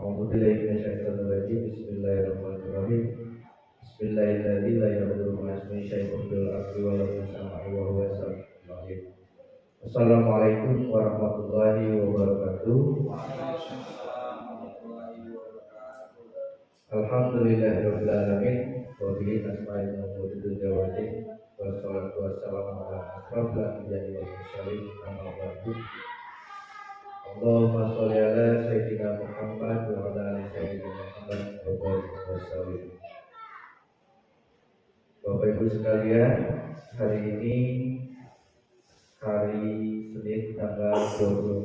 A'udzu billahi minasyaitonir rajim. Bismillahirrahmanirrahim. Bismillahirrahmanirrahim. La yadurru ma'a ismihi syai'un fil ardi wa la fis samai wa huwa as-sami'ul 'alim. Assalamualaikum warahmatullahi wabarakatuh. Alhamdulillahirabbil alamin. Wa bihi nasta'inu ala umuri dunya wassalatu wassalamu ala asrofil anbiya'i wal mursalin. Amma ba'du. Allahumma sholli ala sayyidina Muhammad wa ala ali sayyidina Muhammad wa barik wasallim. Bapak Ibu sekalian, hari ini hari Senin tanggal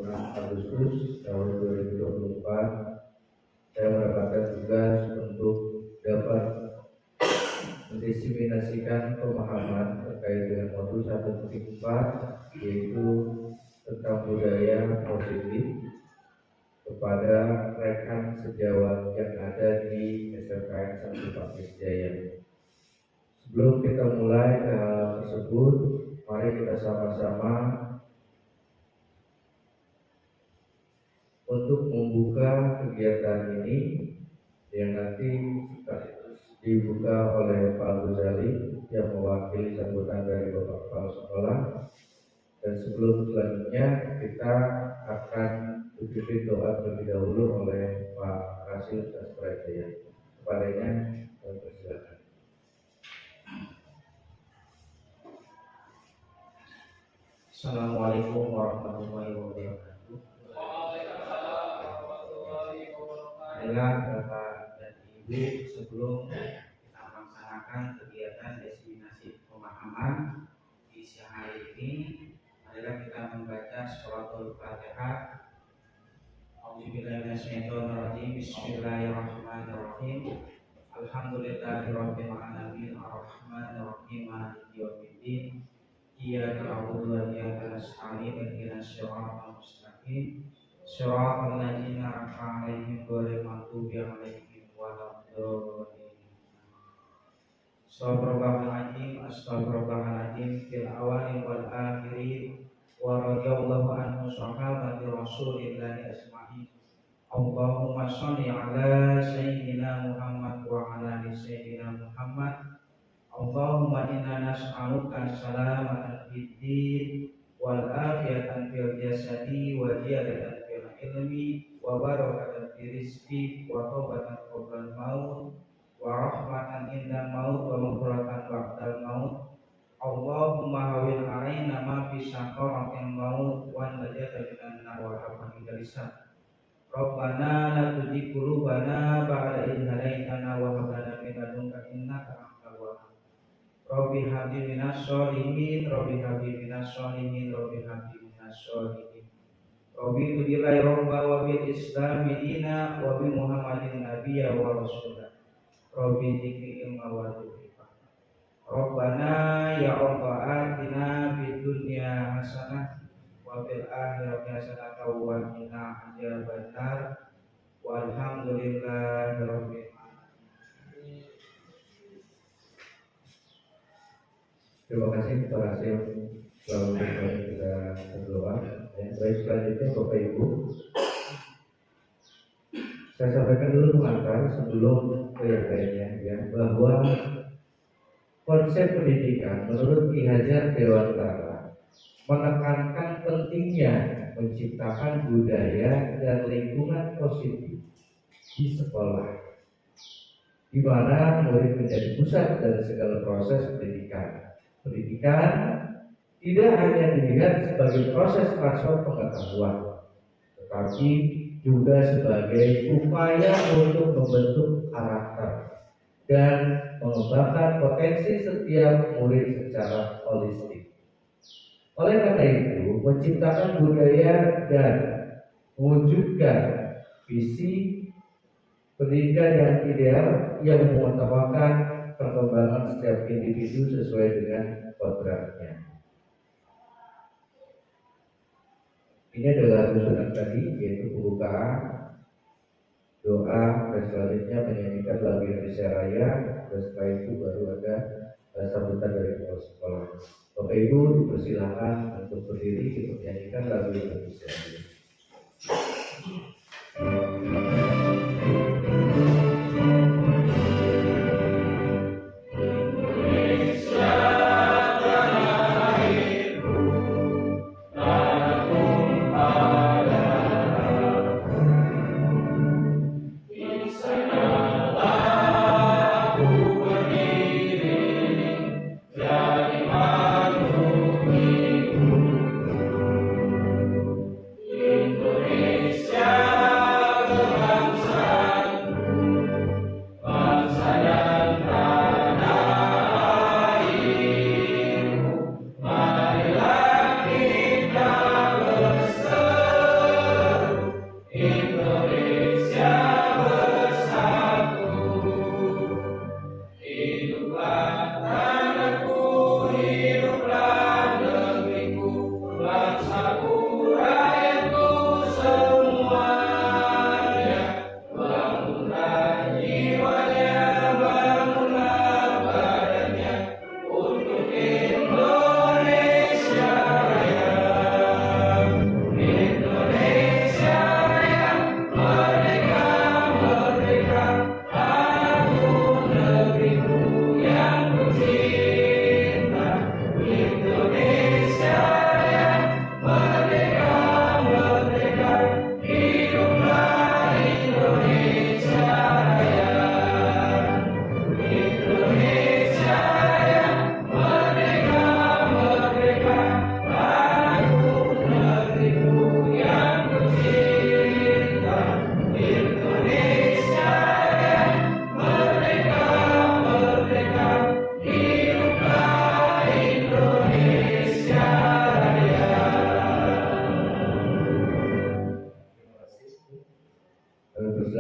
26 Agustus tahun 2024, saya mendapatkan tugas untuk dapat mendiseminasikan pemahaman terkait dengan modul 1.4, yaitu tentang budaya positif kepada rekan sejawat yang ada di SMKN 1 Pakis Jaya. Sebelum kita mulai ke hal tersebut, mari kita sama-sama untuk membuka kegiatan ini yang nanti dibuka oleh Pak Ghazali yang mewakili sambutan dari Bapak Kepala Sekolah. Dan sebelum selanjutnya kita akan dipimpin doa terlebih dahulu oleh Pak Rasil Sasprajaya. Kepadanya kami persilakan. Assalamualaikum warahmatullahi wabarakatuh. Marilah Bapak dan Ibu, sebelum kita melaksanakan kegiatan diseminasi pemahaman di siang hari ini, marilah kita membaca suratul Fatihah. A'udzubillahiminasyaitonirrajim. Bismillahirrahmanirrahim. Alhamdulillahirabbil alamin arrahmanirrahim maliki yaumiddin. Iyyaka na'budu wa iyyaka nasta'in ihdinas siratal mustaqim siratal ladzina an'amta 'alaihim ghairil maghdubi 'alaihim waladdallin. Astagfirullahaladzim fil awalin wal akhirin wa radhiyallahu anhu sahabati rasulillahi asma'in. Allahumma sholli ala sayyidina Muhammad wa ala ali sayyidina Muhammad. Allahumma inna nas'aluka salamatan fid din wal afiyatan fil jasadi wa ziyadatan fil ilmi wa barakatan fil rizqi wa taubatan qabla maut wa rahmatan inda maut wa maghfiratan ba'dal maut. Allahumma hawil alaina ma fi sakaratil maut wa najata minan nar wa rahmatan fil lisan. Rabbana la tuzigh qulubana ba'da idh hadaytana wa hab lana min ladunka innaka antal wahhab. Rabbi habli minas sholihin, Rabbi habli minas sholihin, Rabbi habli minas sholihin. Rabbi tubilai robba wa bil islami dina wa bi muhammadin nabiyya wa rasulah. Rabbi zikri ilma wa tu'ifah. Rabbana ya Allah atina fid dunya hasanah wa fil akhirati hasanah wa qina adzabannar. Walhamdulillahi rabbil alamin. Terima kasih Pak Rasil. Selalu kita berdoa. Baik, selanjutnya Bapak Ibu, saya sampaikan dulu pengantar sebelum ke yang lainnya, ya, bahwa konsep pendidikan menurut Ki Hajar Dewantara menekankan pentingnya menciptakan budaya dan lingkungan positif di sekolah, di mana murid menjadi pusat dari segala proses pendidikan. Pendidikan tidak hanya dilihat sebagai proses transfer pengetahuan, tetapi juga sebagai upaya untuk membentuk karakter dan mengembangkan potensi setiap murid secara holistik. Oleh karena itu, menciptakan budaya dan mewujudkan visi pendidikan yang ideal yang mengutamakan perkembangan setiap individu sesuai dengan kodratnya. Ini adalah susunan tadi, yaitu pembukaan, doa, dan selanjutnya menyanyikan lagu Indonesia Raya, dan setelah itu baru ada sambutan dari kepala sekolah. Bapak Ibu dipersilakan untuk berdiri untuk menyanyikan lagu Indonesia Raya.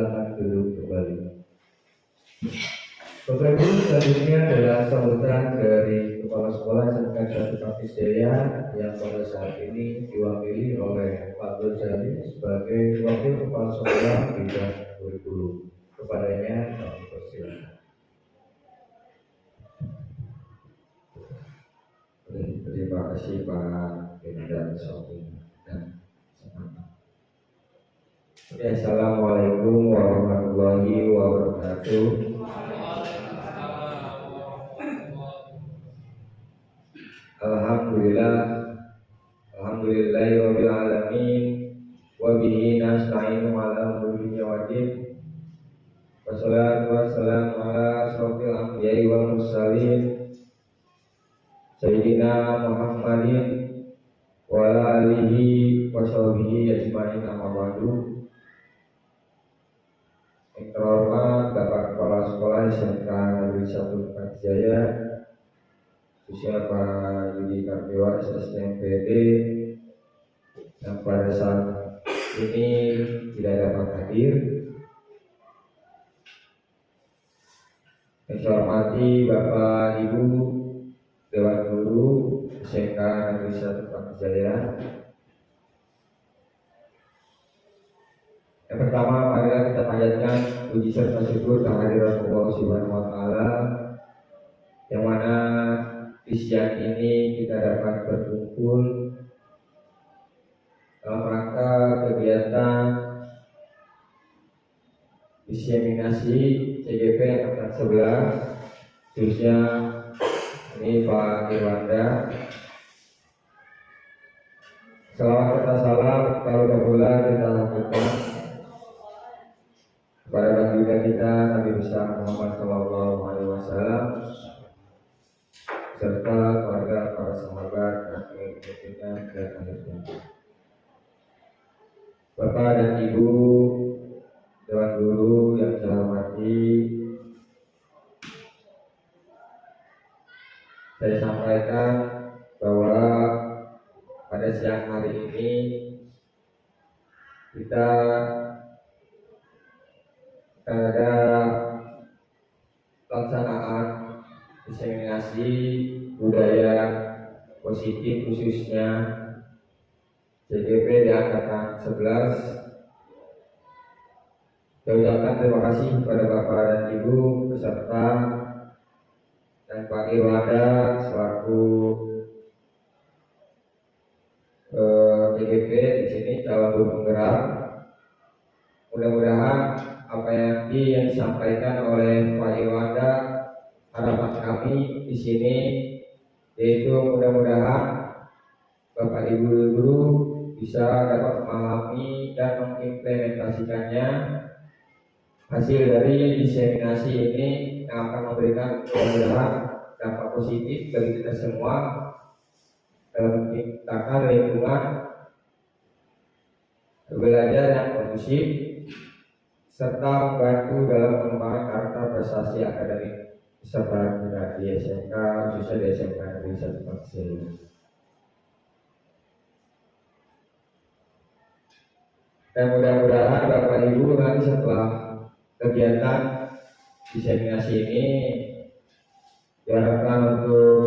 silakan duduk kembali. Bapak Ibu, selanjutnya adalah sambutan dari Kepala Sekolah SMK 1 Pakis Jaya yang pada saat ini diwakili oleh Pak Gozali sebagai Wakil Kepala Sekolah Bidang Kurikulum. Kepadanya kami persilakan. Terima kasih Pak Pemda Sofi dan semangat. Assalamualaikum warahmatullahi wabarakatuh. Alhamdulillahirabbil alamin wa bihi nasta'inu ala umuri waddin. Wassalatu wassalamu ala asrofil anbiya'i wal mursalin Sayyidina Muhammadin wa ala alihi wa sahbihi ajma'in, amma ba'du. Yang terhormat Bapak Kepala Sekolah SMK Negeri 1 Pakis Jaya, khususnya Pak Yudi Kardewa SSTMPD yang pada saat ini tidak dapat hadir. Yang saya hormati Bapak Ibu Dewan Guru SMK Negeri 1 Pakis Jaya. Yang pertama, marilah kita panjatkan puji serta syukur kehadirat Allah Subhanahu wa Ta'ala, yang mana di siang ini kita dapat berkumpul dalam rangka kegiatan diseminasi CGP angkatan 11, khususnya ini Pak Irwanda. Salawat serta salam kalau dahulu kita lakukan kepada baginda kita Nabi besar Muhammad Sallallahu Alaihi Wasallam serta keluarga, para sahabat dan pengikutnya dan akhirnya. Bapak dan Ibu Dewan Guru yang saya hormati, saya sampaikan bahwa pada siang hari ini kita ada pelaksanaan diseminasi budaya positif khususnya CGP di angkatan 11. Saya ucapkan terima kasih kepada Bapak dan Ibu peserta dan Pak Irwanda selaku CGP di sini calon guru penggerak. Mudah-mudahan apa yang disampaikan oleh Pak Irwanda, harapan kami di sini yaitu mudah-mudahan Bapak Ibu guru bisa dapat memahami dan mengimplementasikannya hasil dari diseminasi ini yang akan memberikan mudah-mudahan dampak positif bagi kita semua dalam menciptakan lingkungan belajar yang kondusif serta membantu dalam pengembangan karakter prestasi akademik peserta kita di SMK, khususnya di SMK Negeri 1 Pakis Jaya. Dan mudah-mudahan Bapak Ibu nanti setelah kegiatan diseminasi ini diharapkan untuk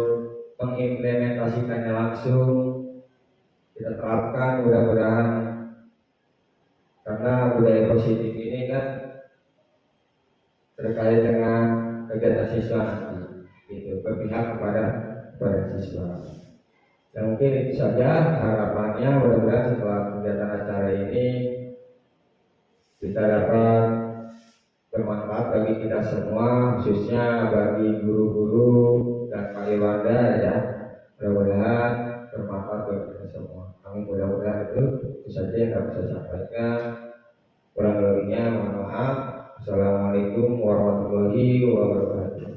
mengimplementasikannya langsung kita terapkan, mudah-mudahan, karena budaya positif ini kan terkait dengan kegiatan siswa nanti, gitu, berpihak kepada siswa. Dan mungkin itu saja harapannya, mudah-mudahan setelah kegiatan acara ini kita dapat bermanfaat bagi kita semua, khususnya bagi guru-guru dan Pak Irwanda ya. Mudah-mudahan bermanfaat bagi kita semua. Kami mudah-mudahan itu saja yang dapat saya sampaikan. Kurang lebihnya mohon maaf. Assalamualaikum warahmatullahi wabarakatuh.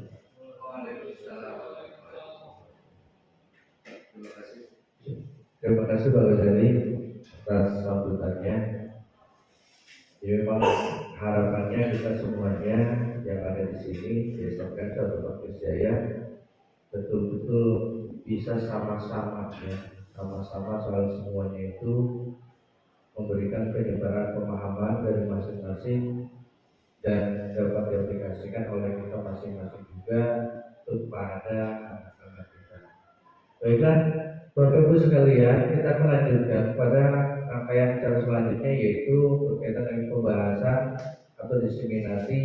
Terima kasih Pak Gozali atas sambutannya. Ya, memang harapannya kita semuanya yang ada di sini di SMK 1 Pakis Jaya betul-betul bisa sama-sama soal semuanya itu memberikan penyebaran pemahaman dari masing-masing dan dapat diaplikasikan oleh kita masing-masing juga kepada anak-anak kita. Baiklah, Bapak Ibu sekalian, kita akan lanjutkan pada rangkaian acara selanjutnya, yaitu berkaitan dengan pembahasan atau diseminasi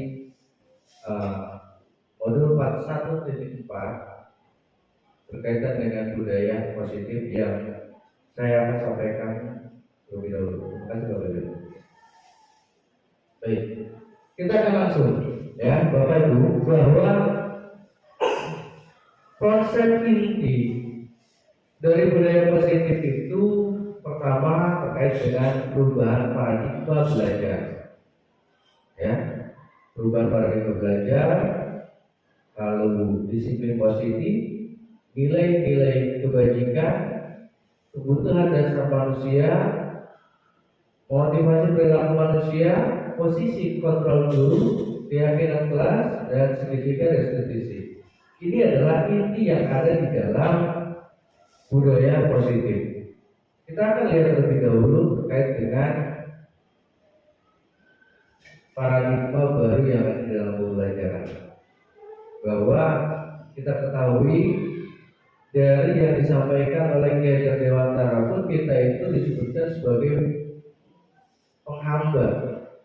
modul 41.4 berkaitan dengan budaya positif yang saya akan sampaikan lebih dahulu. Terima kasih Bapak Ibu. Baik, kita akan langsung ya Bapak Ibu, bahwa konsep inti dari budaya positif itu pertama terkait dengan perubahan paradigma belajar, ya, perubahan paradigma belajar, lalu disiplin positif, nilai-nilai kebajikan, kebutuhan dasar manusia, motivasi perilaku manusia, posisi kontrol guru, keyakinan kelas, dan segitiga restitusi. Ini adalah inti yang ada di dalam budaya positif. Kita akan lihat terlebih dahulu terkait dengan paradigma baru yang ada di dalam pembelajaran. Bahwa kita ketahui dari yang disampaikan oleh Kiai Hajar Dewantara pun kita itu disebutkan sebagai penghambat.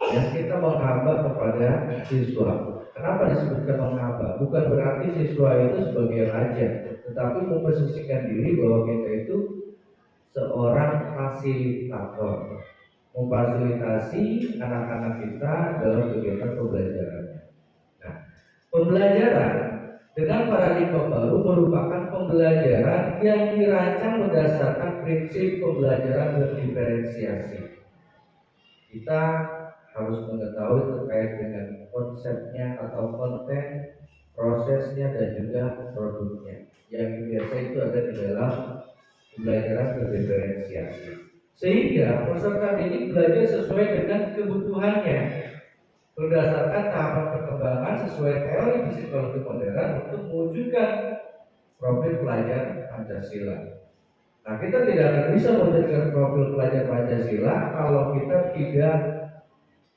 Ya, kita menghambat kepada siswa. Kenapa disebutkan menghambat? Bukan berarti siswa itu sebagai raja, tetapi memposisikan diri bahwa kita itu seorang fasilitator, memfasilitasi anak-anak kita dalam kegiatan pembelajaran. Nah, pembelajaran dengan paradigma baru merupakan pembelajaran yang dirancang berdasarkan prinsip pembelajaran berdiferensiasi. Kita harus mengetahui terkait dengan konsepnya atau konten, prosesnya, dan juga produknya. Yang biasa itu ada di dalam pembelajaran berdiferensiasi. Sehingga peserta didik belajar sesuai dengan kebutuhannya, berdasarkan tahapan perkembangan sesuai teori psikologi modern untuk mewujudkan profil pelajar Pancasila. Nah, kita tidak akan bisa mewujudkan profil pelajar Pancasila kalau kita tidak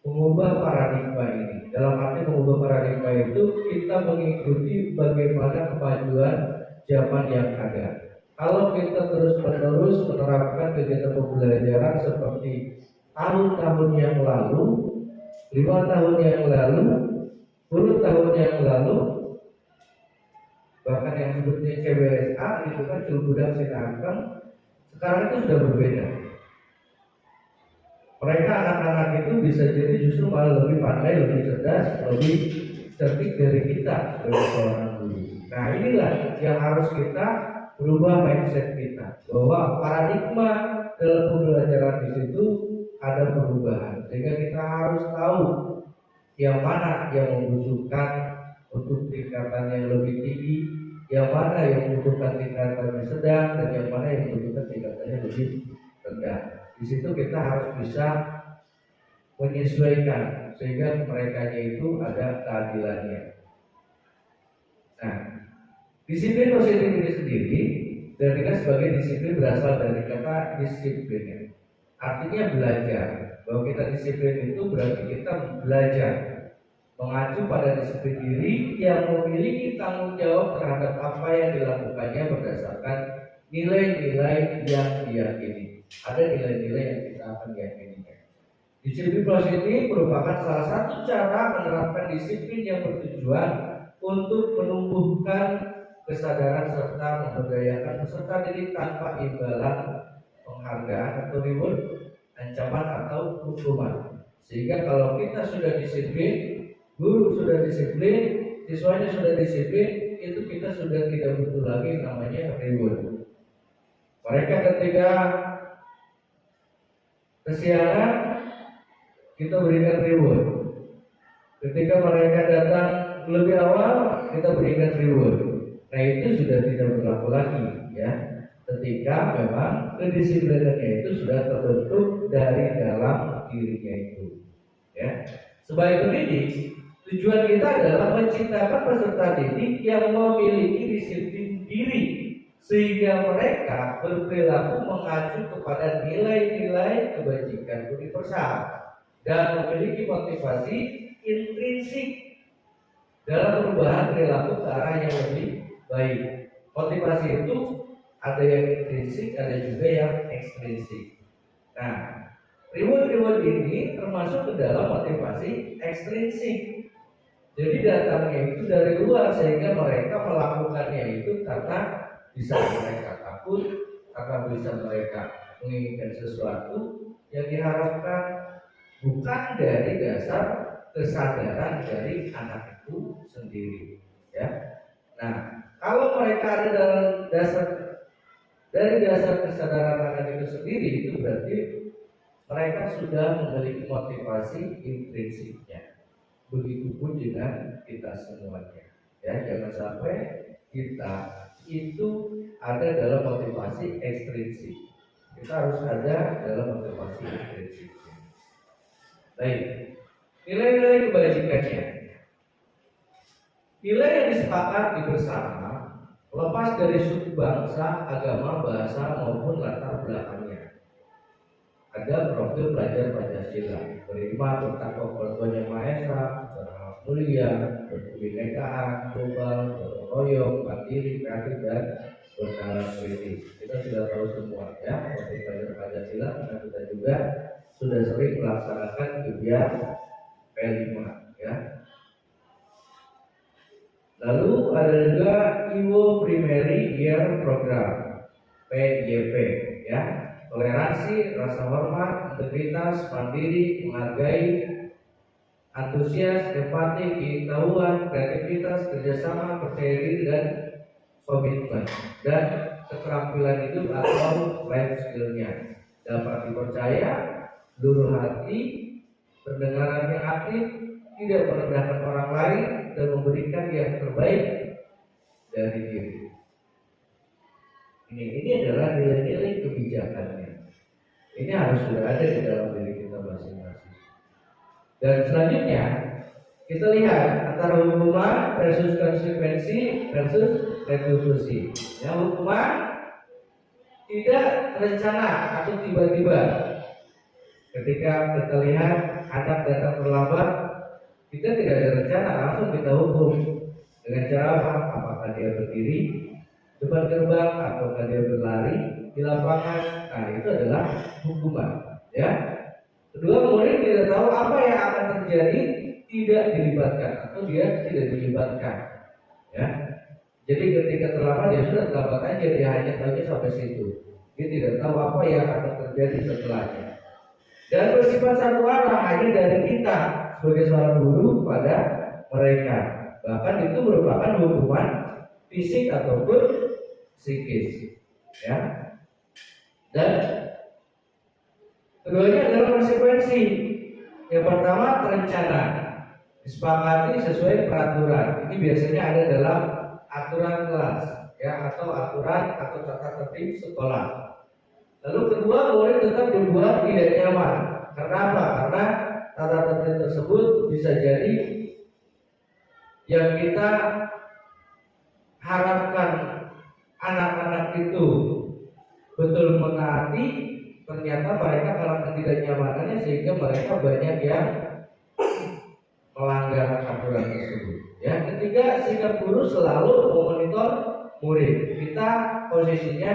mengubah paradigma ini. Dalam arti mengubah paradigma itu kita mengikuti bagaimana kemajuan zaman yang ada. Kalau kita terus-menerus menerapkan kegiatan pembelajaran seperti tahun-tahun yang lalu, 5 tahun yang lalu, 10 tahun yang lalu, bahkan yang sebutnya CBSA itu kan Cilbudang Sinangkang, sekarang itu sudah berbeda. Mereka anak-anak itu bisa jadi justru malah lebih pandai, lebih cerdas, lebih cerdik dari kita sebagai seorang guru. Nah, inilah yang harus kita berubah mindset kita, bahwa paradigma dalam pembelajaran di situ ada perubahan, sehingga kita harus tahu yang mana yang membutuhkan untuk tingkatan yang lebih tinggi, yang mana yang membutuhkan tingkatan yang sedang, dan yang mana yang membutuhkan tingkatan yang lebih rendah. Di situ kita harus bisa menyesuaikan sehingga mereka itu ada keadilannya. Nah, disiplin positif ini sendiri diartikan sebagai disiplin berasal dari kata disiplin, artinya belajar. Bahwa kita disiplin itu berarti kita belajar mengacu pada disiplin diri yang memiliki tanggung jawab terhadap apa yang dilakukannya berdasarkan nilai-nilai yang diyakini. Ada nilai-nilai yang kita akan yakini. Disiplin positif merupakan salah satu cara menerapkan disiplin yang bertujuan untuk menumbuhkan kesadaran serta memberdayakan peserta didik tanpa imbalan, penghargaan atau reward, ancaman atau hukuman. Sehingga kalau kita sudah disiplin, guru sudah disiplin, siswanya sudah disiplin, itu kita sudah tidak butuh lagi namanya reward. Mereka ketika kesiangan, kita berikan reward. Ketika mereka datang lebih awal, kita berikan reward. Nah, itu sudah tidak berlaku lagi, ya. Ketika memang kedisiplinannya itu sudah terbentuk dari dalam dirinya itu, ya. Sebagai pendidik, tujuan kita adalah menciptakan peserta didik yang memiliki disiplin diri, sehingga mereka berperilaku mengacu kepada nilai-nilai kebajikan universal dan memiliki motivasi intrinsik dalam perubahan perilaku ke arah yang lebih baik. Motivasi itu ada yang intrinsik, ada juga yang ekstrinsik. Nah, reward ini termasuk ke dalam motivasi ekstrinsik. Jadi datangnya itu dari luar sehingga mereka melakukannya itu karena bisa mereka takut, karena bisa mereka menginginkan sesuatu yang diharapkan, bukan dari dasar kesadaran dari anak itu sendiri, ya. Nah, kalau mereka ada dari dasar kesadaran anak itu sendiri, itu berarti mereka sudah memiliki motivasi intrinsiknya. Begitupun dengan kita semuanya, ya. Jangan sampai kita itu ada dalam motivasi ekstrinsik. Kita harus ada dalam motivasi intrinsik. Baik, nilai-nilai kebajikannya. Nilai yang disepakati bersama lepas dari suku bangsa, agama, bahasa maupun latar belakangnya. Ada profil pelajar Pancasila, beriman tentang keperluan yang Maha Esa, berhak mulia, berkebinekaan, global, gotong royong, mandiri, kreatif dan bernalar kritis. Kita sudah tahu semua, ya, profil pelajar Pancasila, karena kita juga sudah sering melaksanakan kegiatan P5, ya. Lalu ada juga Iwo Primary Year Program, PYP, ya. Toleransi, rasa hormat, integritas, mandiri, menghargai, antusias, empati, pengetahuan, kreativitas, kerjasama, percaya diri dan komitmen, dan keterampilan hidup atau life skill-nya. Dapat dipercaya, luruh hati, pendengaran yang aktif, tidak merendahkan orang lain, dan memberikan yang terbaik dari diri. Ini adalah nilai-nilai kebijakannya. Ini harus sudah ada di dalam diri kita masing-masing. Dan selanjutnya kita lihat antara hukuman versus konsekuensi versus retribusi. Yang hukuman tidak terencana atau tiba-tiba. Ketika kita lihat anak datang terlambat, kita tidak ada rencana, langsung kita hukum. Dengan cara apa? Apakah dia berdiri depan gerbang atau dia berlari di lapangan? Nah, itu adalah hukuman, ya. Kedua, murid tidak tahu apa yang akan terjadi, tidak dilibatkan atau dia tidak dilibatkan, ya. Jadi ketika terlambat, ya sudah terlambat aja, dia hanya tahu sampai situ. Dia tidak tahu apa yang akan terjadi setelahnya. Dan bersifat satu arah hanya dari kita sebagai seorang guru pada mereka. Bahkan itu merupakan hukuman fisik ataupun psikis, ya. Dan keduanya adalah konsekuensi. Yang pertama, terencana, disepakati sesuai peraturan. Ini biasanya ada dalam aturan kelas, ya, atau aturan atau tata tertib sekolah. Lalu kedua, murid tetap dibuat tidak nyaman. Karena apa? Karena tata tertib tersebut bisa jadi yang kita harapkan anak-anak itu betul menaati, ternyata mereka karena ketidaknyamanannya sehingga mereka banyak yang melanggar aturan tersebut. Ya, ketiga, sikap guru selalu memonitor murid. Kita posisinya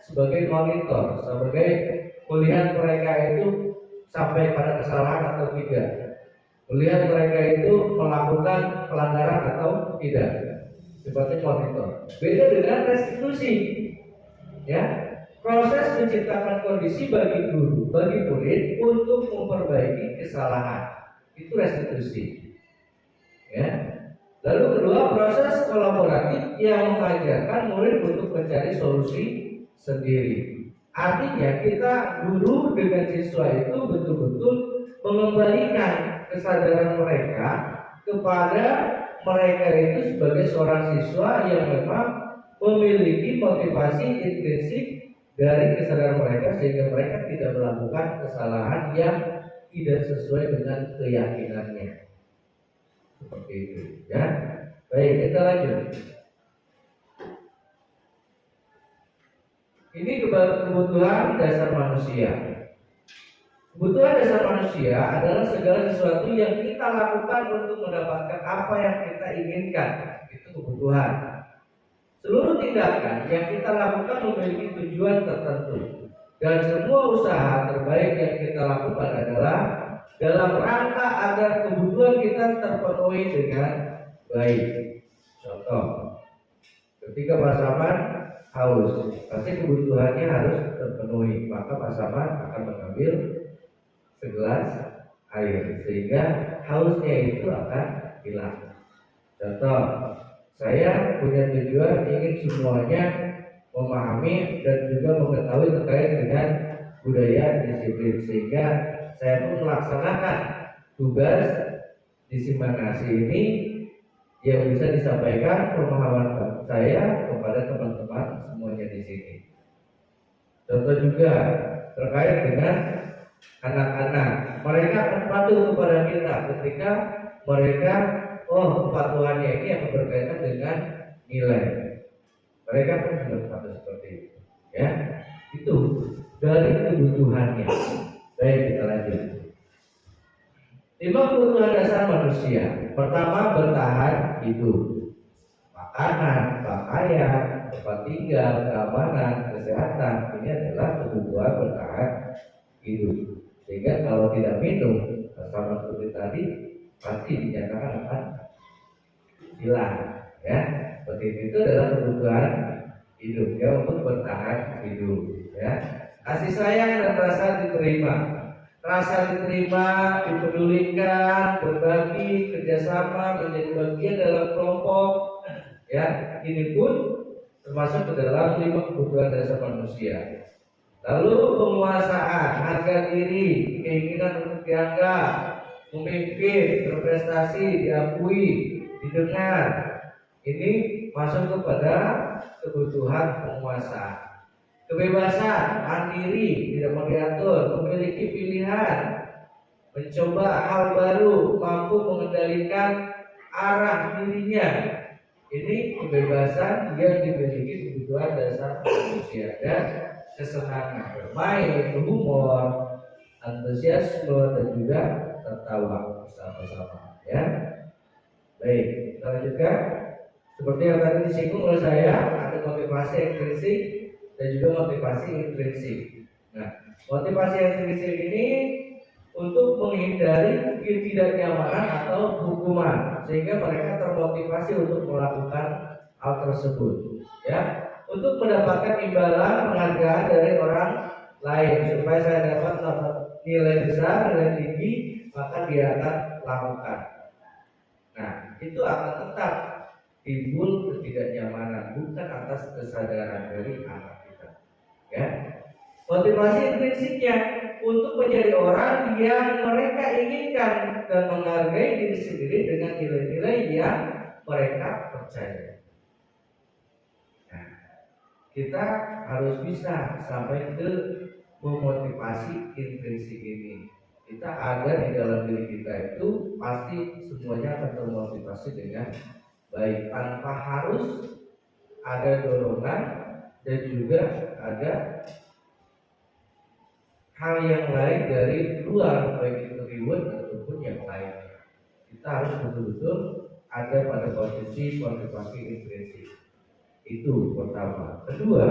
sebagai monitor, sebagai melihat mereka itu sampai pada kesalahan atau tidak, melihat mereka itu melakukan pelanggaran atau tidak, sebagai monitor. Beda dengan restitusi, ya. Proses menciptakan kondisi bagi guru, bagi murid untuk memperbaiki kesalahan, itu restitusi, ya. Lalu kedua, proses kolaboratif yang mengajarkan murid untuk mencari solusi sendiri. Artinya kita guru dengan siswa itu betul-betul mengembalikan kesadaran mereka kepada mereka itu sebagai seorang siswa yang memang memiliki motivasi intrinsik dari kesadaran mereka sehingga mereka tidak melakukan kesalahan yang tidak sesuai dengan keyakinannya. Seperti itu, ya. Baik, kita lanjut. Ini kebutuhan dasar manusia. Kebutuhan dasar manusia adalah segala sesuatu yang kita lakukan untuk mendapatkan apa yang kita inginkan. Itu kebutuhan. Seluruh tindakan yang kita lakukan memiliki tujuan tertentu, dan semua usaha terbaik yang kita lakukan adalah dalam rangka agar kebutuhan kita terpenuhi dengan baik. Contoh, ketika pasangan haus, pasti kebutuhannya harus terpenuhi, maka pasangan akan mengambil segelas air sehingga hausnya itu akan hilang. Contoh, saya punya tujuan ingin semuanya memahami dan juga mengetahui terkait dengan budaya disiplin, sehingga saya pun melaksanakan tugas diseminasi ini yang bisa disampaikan pemahaman saya kepada teman-teman semuanya di sini. Contoh juga terkait dengan anak-anak, mereka akan patuh kepada kita ketika mereka kepatuhannya ini akan berkaitan dengan nilai. Mereka pun sudah patuh seperti itu. Ya, itu dari kebutuhannya. Baik, kita lanjut. 5 kebutuhan dasar manusia. Pertama, bertahan hidup. Makanan, pakaian, tempat tinggal, keamanan, kesehatan. Ini adalah kebutuhan bertahan hidup. Sehingga kalau tidak minum sama seperti tadi, pasti dinyatakan akan hilang. Ya, seperti itu adalah kebutuhan hidup ya, untuk bertahan hidup. Ya, kasih sayang dan rasa diterima. Rasa diterima, dipedulikan, berbagi, kerjasama, menjadi bagian dalam kelompok. Ya, ini pun termasuk ke dalam 5 kebutuhan dasar manusia. Lalu penguasaan, harga diri, keinginan untuk dianggap, memimpin, berprestasi, diakui, didengar. Ini masuk kepada kebutuhan penguasaan. Kebebasan, mandiri, tidak mau diatur, memiliki pilihan, mencoba hal baru, mampu mengendalikan arah dirinya. Ini kebebasan yang dimiliki kebutuhan dasar manusia. Dan kesenangan, bermain, berhumor, antusiasme, dan juga tertawa bersama-sama. Ya, baik, kita lanjutkan. Seperti yang tadi disinggung oleh saya, ada motivasi intrinsik dan juga motivasi intrinsik. Nah, motivasi intrinsik ini untuk menghindari ketidaknyamanan atau hukuman, sehingga mereka termotivasi untuk melakukan hal tersebut. Ya, untuk mendapatkan imbalan penghargaan dari orang lain, supaya saya dapat nilai besar, nilai tinggi, maka dia akan lakukan. Nah, itu akan tetap timbul ketidaknyamanan, bukan atas kesadaran dari anak kita. Ya, motivasi intrinsiknya untuk menjadi orang yang mereka inginkan dan menghargai diri sendiri dengan nilai-nilai yang mereka percaya. Kita harus bisa sampai ke memotivasi intrinsik ini. Kita ada di dalam diri kita itu pasti semuanya akan termotivasi dengan baik, tanpa harus ada dorongan dan juga ada hal yang lain dari luar, baik itu reward ataupun yang lain. Kita harus betul-betul ada pada posisi motivasi intrinsik. Itu pertama. Kedua,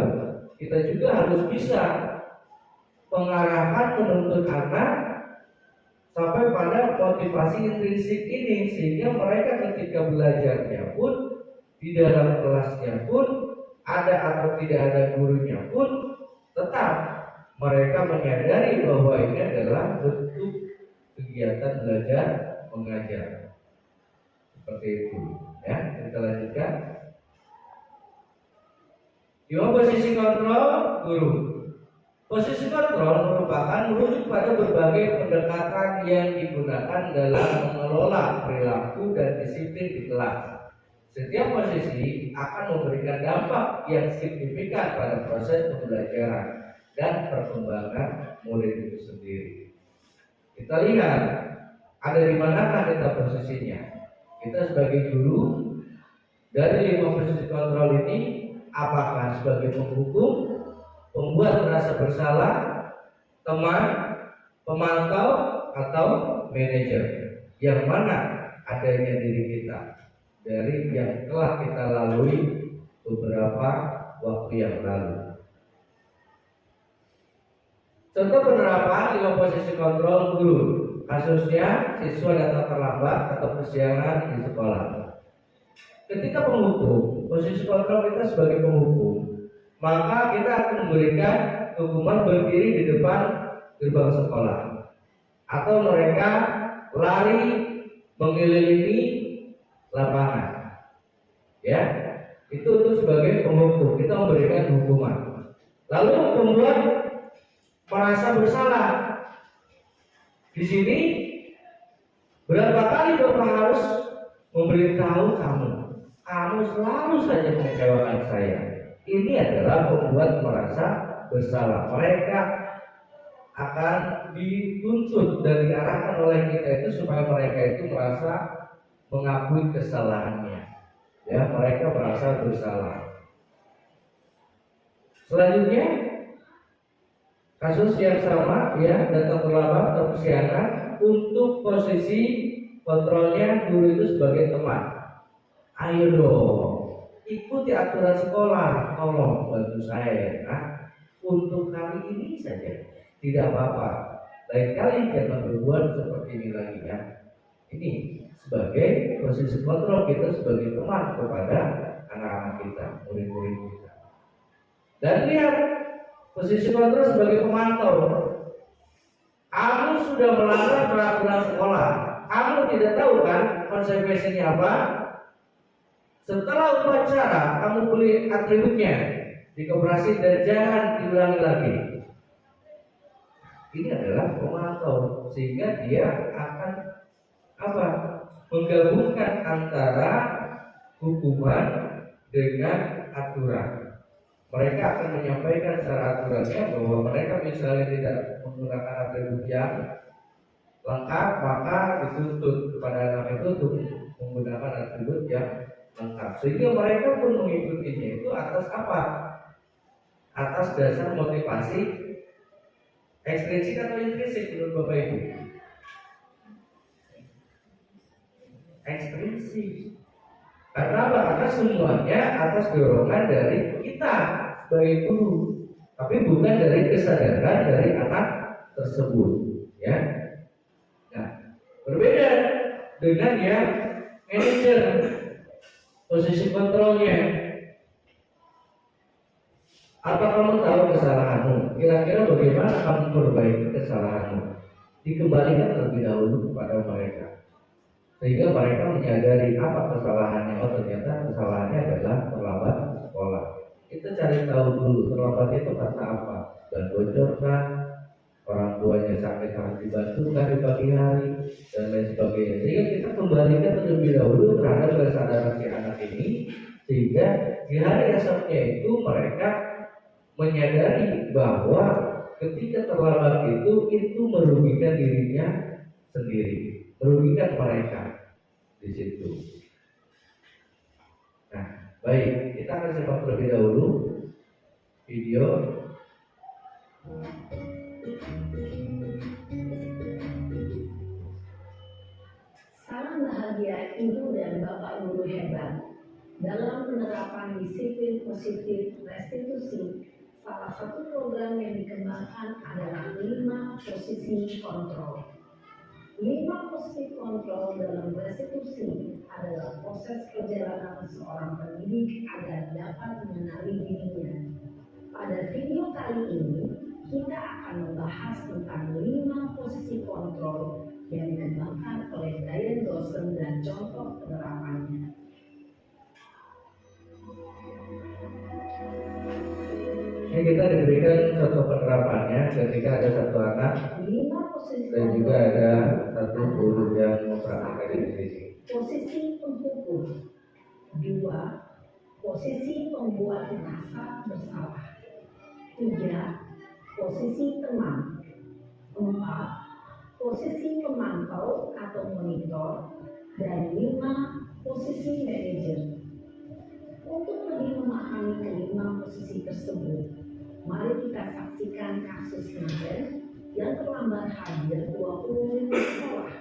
kita juga harus bisa pengarahan menuntut anak sampai pada motivasi intrinsik ini, sehingga mereka ketika belajarnya pun, di dalam kelasnya pun, ada atau tidak ada gurunya pun, tetap mereka menyadari bahwa ini adalah bentuk kegiatan belajar mengajar. Seperti itu. Ya, kita lanjutkan. Di posisi kontrol guru. Posisi kontrol merupakan merujuk pada berbagai pendekatan yang digunakan dalam mengelola perilaku dan disiplin di kelas. Setiap posisi akan memberikan dampak yang signifikan pada proses pembelajaran dan perkembangan murid itu sendiri. Kita lihat ada di manakah kita posisinya. Kita sebagai guru dari 5 posisi kontrol ini, apakah sebagai penghukum, pembuat merasa bersalah, teman, pemantau atau manajer. Yang mana adanya diri kita dari yang telah kita lalui beberapa waktu yang lalu. Contoh penerapan 5 posisi kontrol guru, kasusnya siswa datang terlambat atau kesiangan di sekolah. Ketika penghukum, posisi kontrol kita sebagai penghukum, maka kita akan memberikan hukuman berdiri di depan gerbang sekolah, atau mereka lari mengelilingi lapangan. Ya, itu untuk sebagai penghukum kita memberikan hukuman. Lalu pembuat merasa bersalah. Di sini berapa kali Bapak harus memberitahu kamu selalu saja mengecewakan saya. Ini adalah membuat merasa bersalah. Mereka akan dituntut dan diarahkan oleh kita itu supaya mereka itu merasa mengakui kesalahannya. Ya, mereka merasa bersalah. Selanjutnya, kasus yang sama, ya, datang terlambat atau kesiangan, untuk posisi kontrolnya guru itu sebagai teman. Ayo dong, ikuti aturan sekolah, tolong bantu saya. Nah, untuk kali ini saja, tidak apa-apa. Lain kali jangan berbuat seperti ini lagi ya. Ini sebagai posisi kontrol kita sebagai teman kepada anak-anak kita, murid-murid kita. Dan lihat posisi kontrol sebagai pemantau. Kamu sudah melanggar peraturan sekolah. Kamu tidak tahu kan konsekuensinya apa? Setelah upacara, kamu beli atributnya, dikoperasi dan jangan diulangi lagi. Ini adalah pemantau, sehingga dia akan apa? Menggabungkan antara hukuman dengan aturan. Mereka akan menyampaikan secara aturannya bahwa mereka misalnya tidak menggunakan atribut yang lengkap, maka dituntut kepada anak itu untuk menggunakan atribut yang lengkap. Sehingga mereka pun mengikutinya itu atas apa? Atas dasar motivasi ekstrinsik atau intrinsik menurut Bapak Ibu? Ekstrinsik. Karena apa? Karena semuanya atas dorongan dari kita sebagai guru, tapi bukan dari kesadaran dari anak tersebut, ya. Nah, berbeda dengan yang manajer, posisi kontrolnya. Apa kamu tahu kesalahanmu? Kira-kira bagaimana kamu perbaiki kesalahanmu? Dikembalikan terlebih dahulu kepada mereka, sehingga mereka menyadari apa kesalahannya. Oh, ternyata kesalahannya adalah terlambat sekolah. Kita cari tahu dulu terlambat itu karena apa. Dan bocorkan, orang tuanya sakit harus dibantukan di pagi hari dan lain sebagainya. Sehingga kita kembalikan terlebih dahulu terhadap kesadaran si anak ini, sehingga di hari esoknya itu mereka menyadari bahwa ketika terlambat itu merugikan dirinya sendiri, merugikan mereka di situ. Nah, baik, kita akan simak terlebih dahulu video. Salam bahagia ibu dan bapak guru hebat. Dalam penerapan disiplin positif restitusi, salah satu program yang dikembangkan adalah 5 posisi kontrol. 5 posisi kontrol dalam restitusi adalah proses perjalanan seorang pendidik agar dapat mengenali dirinya. Pada video kali ini, kita akan membahas tentang 5 posisi kontrol yang dikembangkan oleh Brian Dawson dan contoh penerapannya. Ini kita diberikan contoh penerapannya ketika ada satu anak dan juga ada satu guru yang mempraktikkan di sini. Posisi penghukum. 2. Posisi pembuat merasa bersalah. 3. Posisi teman. 4. Posisi pemantau atau monitor. Dan 5. Posisi manajer. Untuk lebih memahami kelima posisi tersebut, mari kita saksikan kasus Naden yang terlambat hadir 20 menit sekolah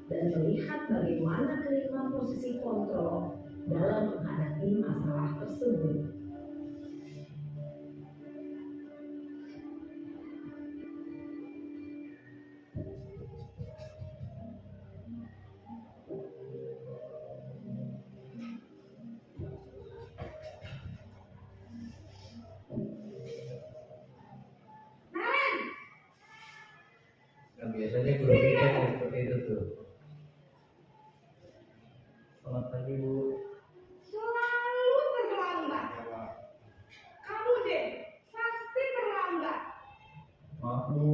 dan melihat bagaimana kelima posisi kontrol dalam menghadapi masalah tersebut. Nah, biasanya guru kita seperti itu tuh. Selamat pagi Bu. Selalu terlambat. Kamu deh, pasti terlambat. Maaf Bu,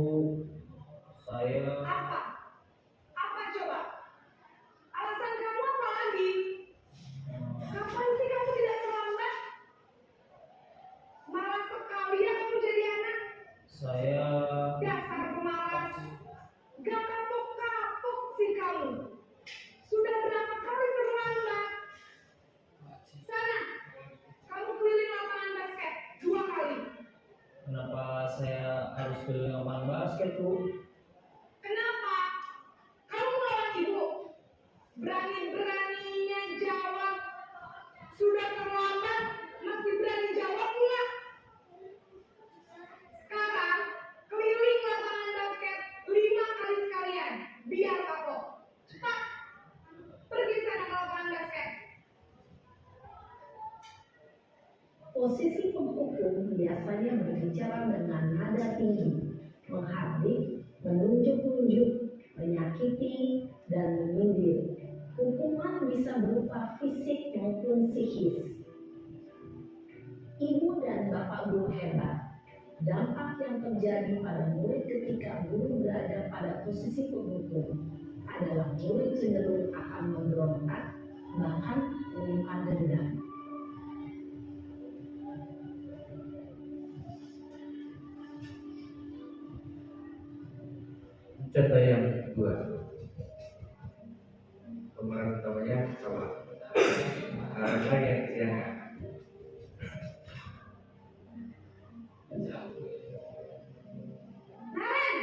saya Apa? Apa coba? Alasan kamu apa lagi? Kapan sih kamu tidak terlambat? Malas sekali ya kamu jadi anak. saya Dasar pemalas. Gak kapok-kapok sih kamu. Sudah berapa kali terlambat? Sana, kamu keliling lapangan basket 2 kali. kenapa saya harus ke lapangan basket Bu? Kenapa? Kamu melawan ibu. Berani-beraninya jawab. Sudah terlambat, masih berani jawab pula. Sekarang, keliling lapangan basket 5 kali sekalian. Biar kapok. Cepat. Pergi sana ke lapangan basket. Posisi penghukum biasanya berbicara dengan nada tinggi, menghardik, menunjuk-nunjuk, menyakiti, dan menyindir. Hukuman bisa berupa fisik maupun psikis. Ibu dan bapak guru hebat. Dampak yang terjadi pada murid ketika guru berada pada posisi penghukum adalah murid cenderung akan memberontak, bahkan menyimpan dendam. Contoh yang kedua, pemeran utamanya sama. Saya yang Naren,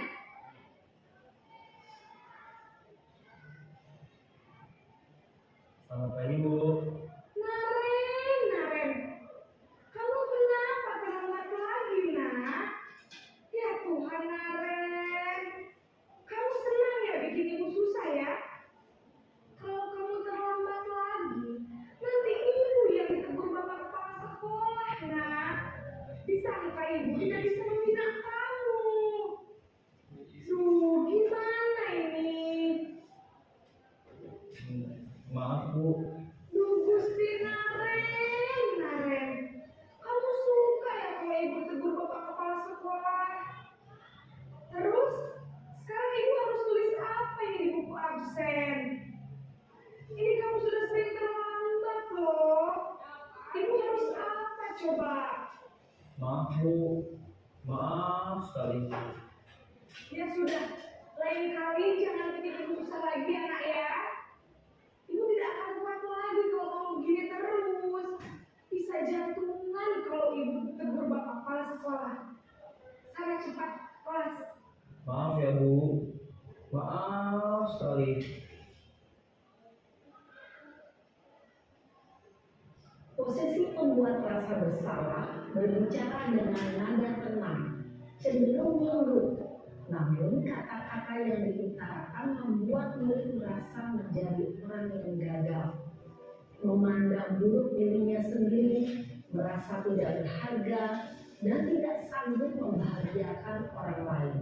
Selamat pagi Bu. Naren. Kamu kenapa terlambat lagi, nak? Ya Tuhan, Naren. Kamu senang ya bikin ibu susah ya? Kalau kamu terlambat lagi, nanti ibu yang ditegur bapak kepala sekolah, nak. Disangka ibu tidak bisa membina kamu. Duh, gimana ini? Maaf Bu, Duh, Gusti Naren. Kamu suka ya kalau ibu tegur bapak kepala sekolah? Terus, sekarang ibu harus tulis apa ini di buku absen? Ini kamu sudah sering terlambat loh. Ibu harus apa coba? maaf Bu, maaf sekali. Ya sudah, lain kali jangan bikin ibu susah lagi anak ya. Ibu tidak akan kuat lagi kalau kamu begini terus. Bisa jantungan kalau ibu tegur bapak kepala sekolah. Sana cepat kelas. Maaf ya Bu, maaf sekali. Posisi pembuat rasa bersalah berbicara dengan nada tenang, cenderung lembut, namun kata-kata yang diutarakan membuat murid merasa menjadi orang yang gagal, memandang buruk dirinya sendiri, merasa tidak berharga, dan tidak sanggup membahagiakan orang lain.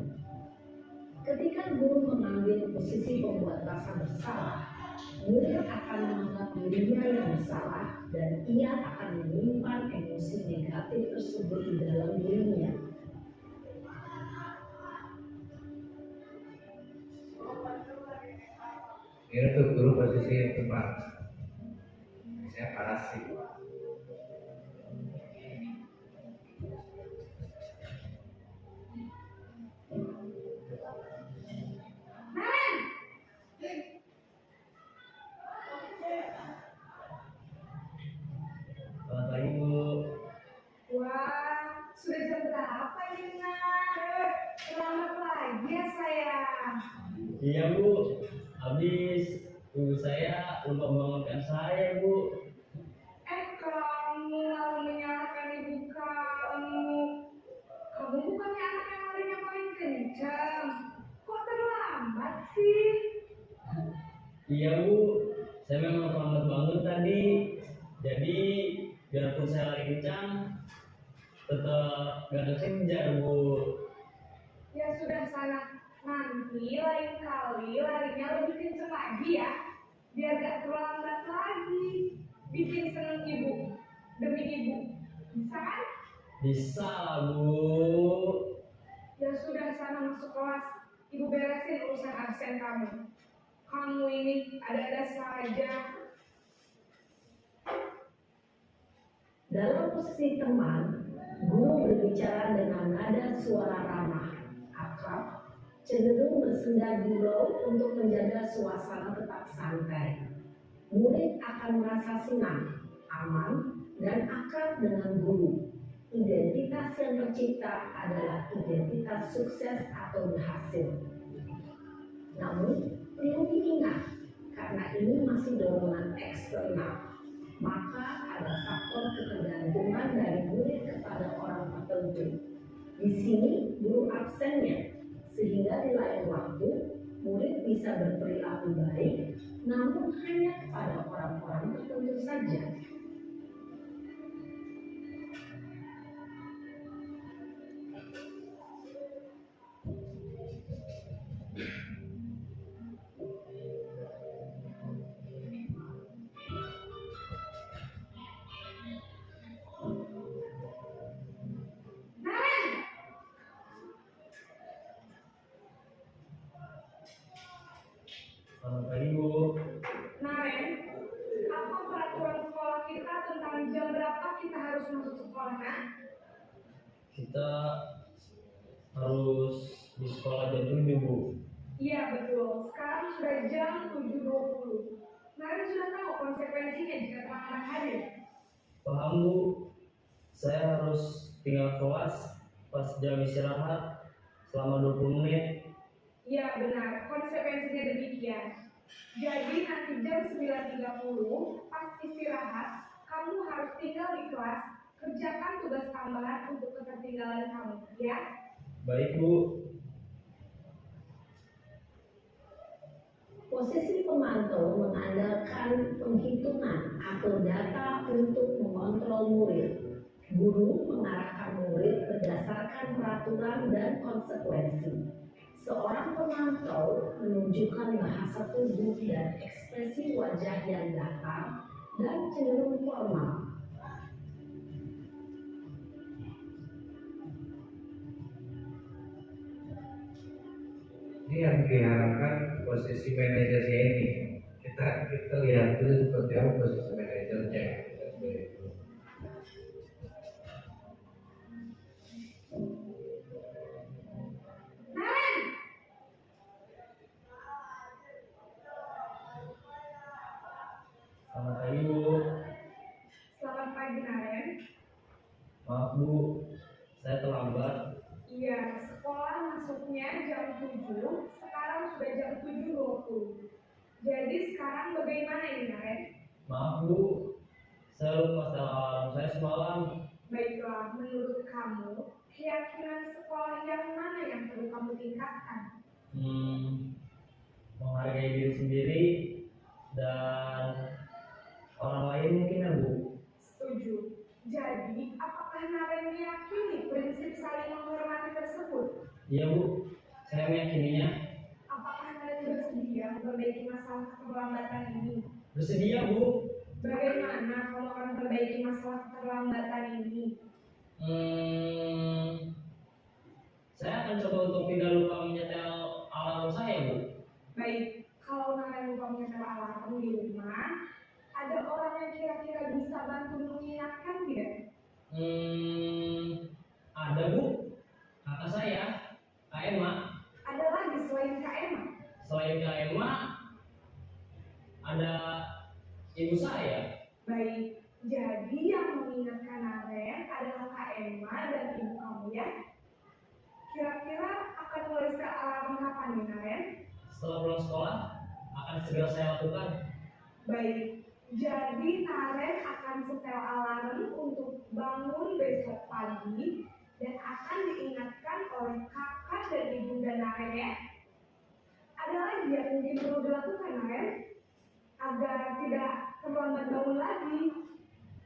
Ketika guru mengambil posisi pembuat rasa bersalah, murid akan menganggap dirinya yang bersalah dan ia akan menyimpan emosi negatif tersebut di dalam dirinya. ini untuk guru posisi yang tepat. Saya parasi. Naren, Selamat pagi Bu. wah sudah jam berapa ini nak? Selamat lagi Iya Bu, habis ibu saya lupa bangunkan saya Bu. Kamu malah menyalahkan ibu kamu. Kamu bukannya anak yang larinya paling kencang. Kok terlambat sih? Iya Bu, saya memang terlambat bangun tadi. Jadi biarpun saya lari kencang, tetap gak kekejar Bu. Ya sudah sana. Nanti lain kali larinya lebih kencang lagi ya. Biar gak terlambat lagi. Bikin seneng ibu. Demi ibu. Bisa kan? Bisa lah Bu. Ya sudah sana masuk kelas. Ibu beresin urusan absen kamu. Kamu ini ada-ada saja. Dalam posisi teman, guru berbicara dengan nada suara ramah, akrab, cenderung bersenda gurau untuk menjaga suasana tetap santai. Murid akan merasa senang, aman, dan akrab dengan guru. Identitas yang tercipta adalah identitas sukses atau berhasil. Namun, perlu diingat, karena ini masih dorongan eksternal, maka ada faktor ketergantungan dari murid kepada orang tertentu. Di sini guru absennya, sehingga di lain waktu murid bisa berperilaku baik, namun hanya kepada orang-orang tertentu saja. Naren! Selamat pagi Bu. Naren, apa peraturan sekolah kita tentang jam berapa kita harus masuk sekolah, Nak? Kita harus di sekolah jam 7 Bu. Iya betul, sekarang sudah jam 7.20. Naren sudah tahu konsekuensinya jika terlambat hadir. Paham Bu, saya harus tinggal kelas pas jam istirahat selama 20 menit. Iya benar, konsekuensinya demikian. Jadi nanti jam 9.30 pas istirahat, kamu harus tinggal di kelas, kerjakan tugas tambahan untuk ketertinggalan kamu, ya? Baik Bu. Posisi pemantau mengandalkan penghitungan atau data untuk mengontrol murid. Guru mengarahkan murid berdasarkan peraturan dan konsekuensi. Seorang pemantau menunjukkan bahasa tubuh dan ekspresi wajah yang datar dan cenderung formal. Ini yang diharapkan posisi manajernya ini. Kita lihat dulu seperti apa posisi manajernya. Naren! Selamat pagi Bu. Selamat pagi Naren. Maaf Bu, saya terlambat. Iya, sekolah masuknya jam 7, sekarang sudah jam 7.20. Jadi sekarang bagaimana ini Naren? Maaf Bu, saya lupa setel alarm saya semalam. Baiklah, menurut kamu, keyakinan sekolah yang mana yang perlu kamu tingkatkan? Menghargai diri sendiri dan orang lain mungkin ya Bu. Setuju. Jadi, apakah Naren meyakini prinsip saling menghormati tersebut? Iya Bu, saya meyakininya. Apakah Naren bersedia memperbaiki masalah keterlambatan ini? Bersedia Bu. Bagaimana kalau akan memperbaiki masalah keterlambatan ini? Saya akan coba untuk tidak lupa menyetel alarm saya Bu. Baik, kalau Naren lupa menyetel alarm di rumah, ada orang yang kira-kira bisa bantu mengingatkan tidak? Ada Bu, kakak saya, Kak Emma. Ada lagi selain Kak Emma? Selain Kak Emma, ada ibu saya. Baik, jadi yang mengingatkan Naren adalah Kak Emma dan ibu kamu ya? Kira-kira akan mulai setel alarm kapan nih Naren? setelah pulang sekolah akan segera saya lakukan. Baik, jadi Naren akan setel alarm untuk bangun besok pagi dan akan diingatkan oleh kakak dan ibunda Naren ya. Ada lagi yang mungkin perlu dilakukan Naren agar tidak terlambat bangun lagi?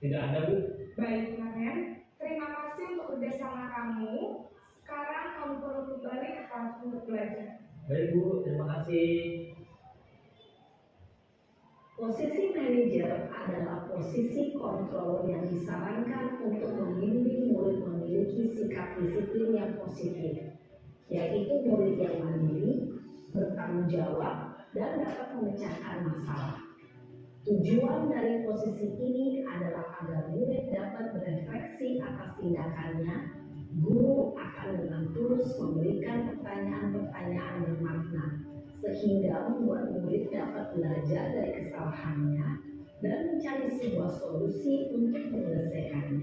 Tidak ada, Bu. Baik Naren, terima kasih untuk kerjasama kamu. Sekarang kamu perlu kembali ke kelas untuk belajar. Baik, Bu. Terima kasih. Posisi manajer adalah posisi kontrol yang disarankan untuk membimbing murid memiliki sikap disiplin yang positif, yaitu murid yang mandiri, bertanggung jawab, dan dapat memecahkan masalah. Tujuan dari posisi ini adalah agar murid dapat berefleksi atas tindakannya. Guru akan dengan tulus memberikan pertanyaan-pertanyaan bermakna, sehingga membuat murid dapat belajar dari kesalahannya dan mencari sebuah solusi untuk menyelesaikannya.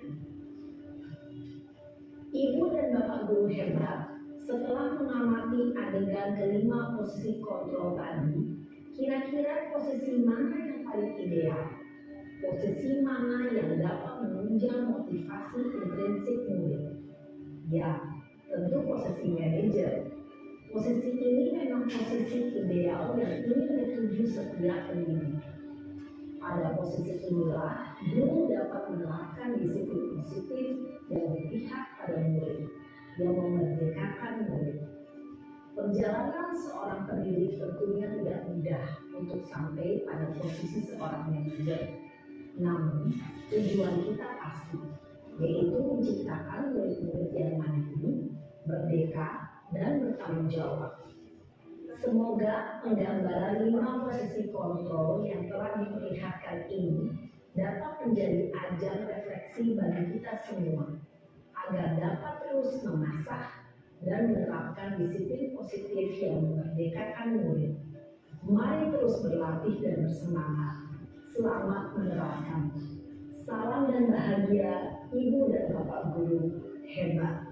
Ibu dan Bapak guru hebat, setelah mengamati adegan kelima posisi kontrol tadi, kira-kira posisi mana yang paling ideal? Posisi mana yang dapat menunjang motivasi intrinsik murid? Ya, tentu posisi manajer. Posisi ini memang posisi ideal yang ingin dituju setiap pendidik. Pada posisi inilah, guru dapat menerapkan disiplin positif yang berpihak pada murid, yang memerdekakan murid. Perjalanan seorang pendidik tentunya tidak mudah untuk sampai pada posisi seorang manajer. Namun, tujuan kita pasti, yaitu menciptakan murid-murid yang mandiri, merdeka, dan bertanggung jawab. Semoga penggambaran 5 posisi kontrol yang telah diperlihatkan ini dapat menjadi ajang refleksi bagi kita semua, agar dapat terus mengasah dan menerapkan disiplin positif yang memerdekakan murid. Mari terus berlatih dan bersemangat. Selamat menerapkan. Salam dan bahagia Ibu dan Bapak guru hebat.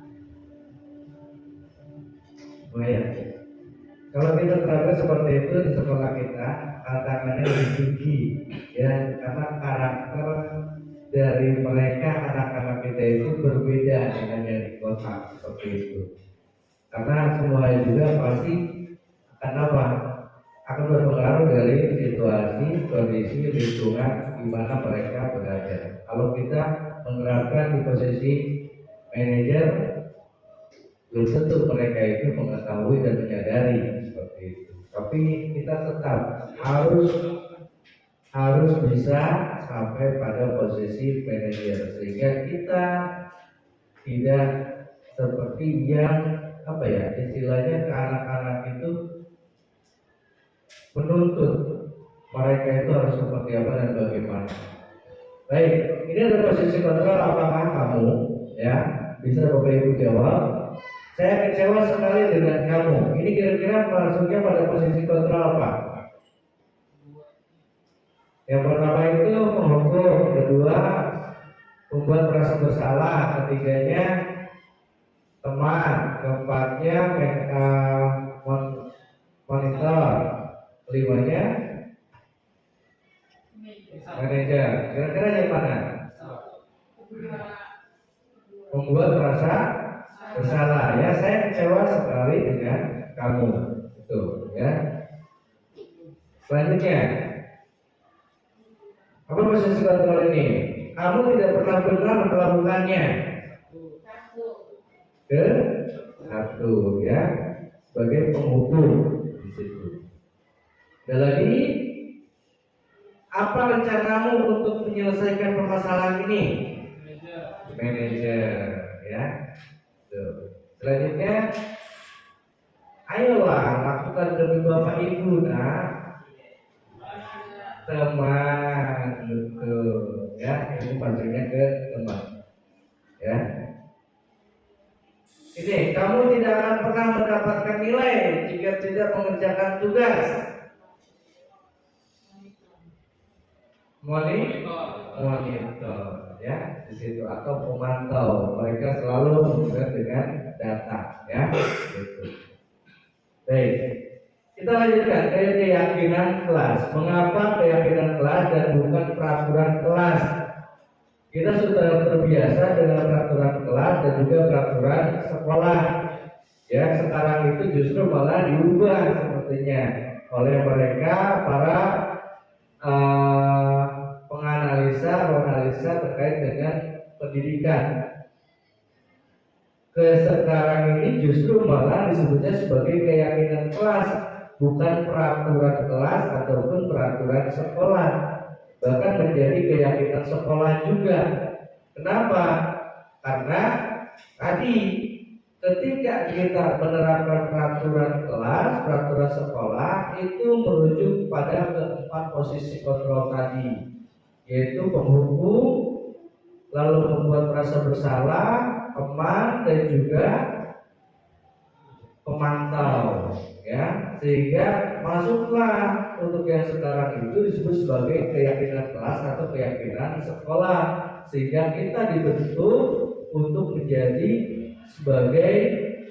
Baik. Kalau kita terapkan seperti itu di sekolah kita, tantangannya lebih tinggi, ya, karena karakter dari mereka anak-anak kita itu berbeda dengan yang di kota seperti itu. Karena semuanya juga pasti akan berpengaruh dari situasi, kondisi, lingkungan di mana mereka berada. Kalau kita menerapkan di posisi manajer, belum tentu mereka itu mengetahui dan menyadari seperti itu. Tapi kita tetap harus bisa sampai pada posisi manajer, sehingga kita tidak seperti yang istilahnya ke anak-anak itu menuntut mereka itu harus seperti apa dan bagaimana. Baik, ini ada posisi kontrol. Apakah kamu bisa Bapak Ibu jawab? Saya kecewa sekali dengan kamu. Ini kira-kira masuknya pada posisi kontrol apa? Yang pertama itu menghukum, kedua membuat merasa bersalah, ketiganya teman, keempatnya monitor, kelimanya manajer. Kira-kira yang mana? Membuat merasa bersalah. Ya, saya kecewa sekali dengan kamu. Itu, ya. Selanjutnya, apa posisi kontrol ini? Kamu tidak pernah benar melakukannya. Satu, ya, sebagai penghukum di situ. Dan lagi, apa rencanamu untuk menyelesaikan permasalahan ini? Manajer, ya. Tuh. Selanjutnya, ayolah lakukan demi Bapak Ibu, teman, betul, ya. Ini maksudnya ke teman, ya. Ini, kamu tidak akan pernah mendapatkan nilai jika tidak mengerjakan tugas. Monitor, ya, di situ, atau pemantau. Mereka selalu berhubungan dengan data, ya. Gitu. Baik, Kita lanjutkan ke keyakinan kelas. Mengapa keyakinan kelas dan bukan peraturan kelas? Kita sudah terbiasa dengan peraturan kelas dan juga peraturan sekolah. Ya, sekarang itu justru malah diubah sepertinya oleh mereka para penganalisa terkait dengan pendidikan. Sekarang ini justru malah disebutnya sebagai keyakinan kelas, bukan peraturan kelas ataupun peraturan sekolah. Bahkan menjadi keyakinan sekolah juga. Kenapa? Karena tadi ketika kita menerapkan peraturan kelas, peraturan sekolah itu merujuk pada keempat posisi kontrol tadi, yaitu penghukum, lalu membuat merasa bersalah, teman, dan juga pemantau, ya, sehingga masuklah untuk yang sekarang itu disebut sebagai keyakinan kelas atau keyakinan sekolah, sehingga kita dibentuk untuk menjadi sebagai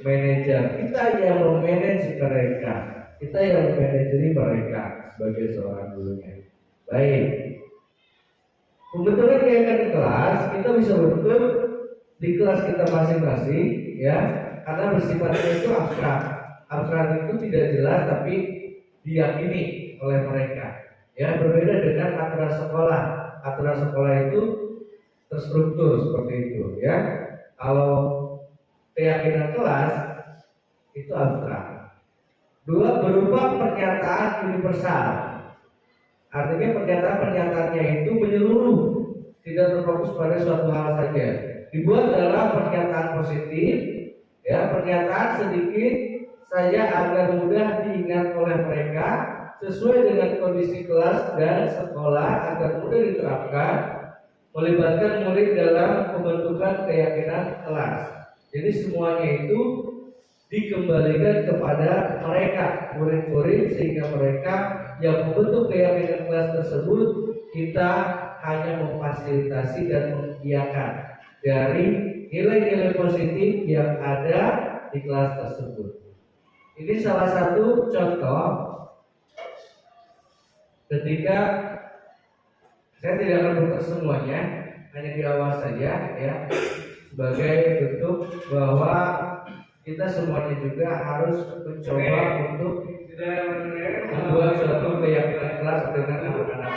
manajer. Kita yang memanage mereka, kita yang memanajeri mereka sebagai seorang gurunya. Baik, pembentukan keyakinan kelas kita bisa bentuk di kelas kita masing-masing, ya, karena bersifatnya itu abstrak. Abstrak itu tidak jelas tapi diyakini oleh mereka. Ya, berbeda dengan aturan sekolah. Aturan sekolah itu terstruktur seperti itu, ya. Kalau keyakinan kelas itu abstrak. Dua, berupa pernyataan universal. Artinya pernyataan-pernyataannya itu menyeluruh, tidak terfokus pada suatu hal saja. Dibuat dalam pernyataan positif, ya, pernyataan sedikit saja agar mudah diingat oleh mereka, sesuai dengan kondisi kelas dan sekolah agar mudah diterapkan, melibatkan murid dalam pembentukan keyakinan kelas. Jadi semuanya itu dikembalikan kepada mereka, murid-murid, sehingga mereka yang membentuk keyakinan kelas tersebut, kita hanya memfasilitasi dan mengiyakan dari nilai-nilai positif yang ada di kelas tersebut. Ini salah satu contoh ketika saya tidak akan buka semuanya, hanya di awal saja, ya, sebagai bentuk bahwa kita semuanya juga harus mencoba untuk membuat suatu keyakinan kelas dengan anak-anak.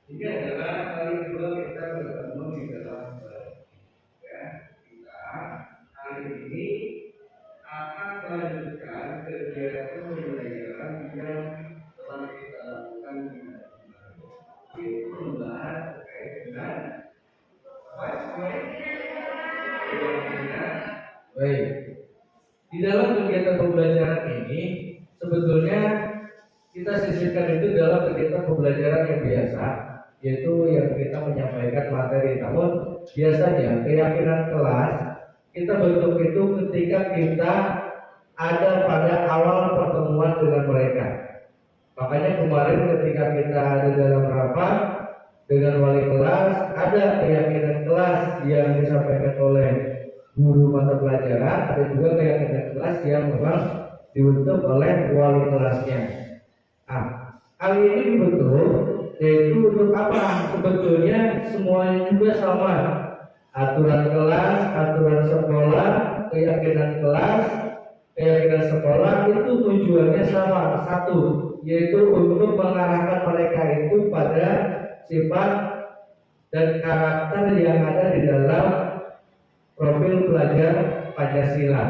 Ini adalah kali kedua kita bertemu di dalam ya, kita hari ini akan melanjutkan kegiatan pembelajaran yang telah kita lakukan yaitu membahas terkait dengan baik. Di dalam kegiatan pembelajaran ini sebetulnya kita sisipkan itu dalam kegiatan pembelajaran yang biasa, yaitu yang kita menyampaikan materi. Namun biasanya keyakinan kelas kita bentuk itu ketika kita ada pada awal pertemuan dengan mereka. Makanya kemarin ketika kita ada dalam rapat dengan wali kelas, ada keyakinan kelas yang disampaikan oleh guru mata pelajaran, ada juga keyakinan kelas yang memang dibentuk oleh wali kelasnya. Kali ini dibentuk yaitu untuk apa? Sebetulnya semuanya juga sama. Aturan kelas, aturan sekolah, keyakinan kelas, keyakinan sekolah itu tujuannya sama, satu, yaitu untuk mengarahkan mereka itu pada sifat dan karakter yang ada di dalam profil pelajar Pancasila.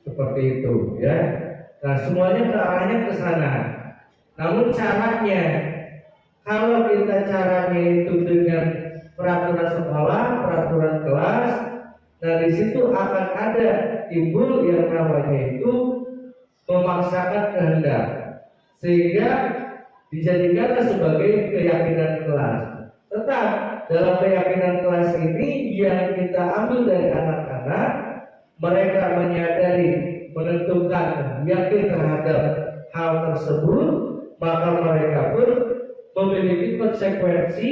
Seperti itu, ya. Nah, semuanya ke arahnya ke sana. Namun caranya, kalau kita caranya itu dengan peraturan sekolah, peraturan kelas, nah di situ akan ada timbul yang namanya itu memaksakan kehendak, sehingga dijadikanlah sebagai keyakinan kelas. Tetap dalam keyakinan kelas ini yang kita ambil dari anak-anak, mereka menyadari, menentukan, yakin terhadap hal tersebut, maka mereka pun memiliki konsekuensi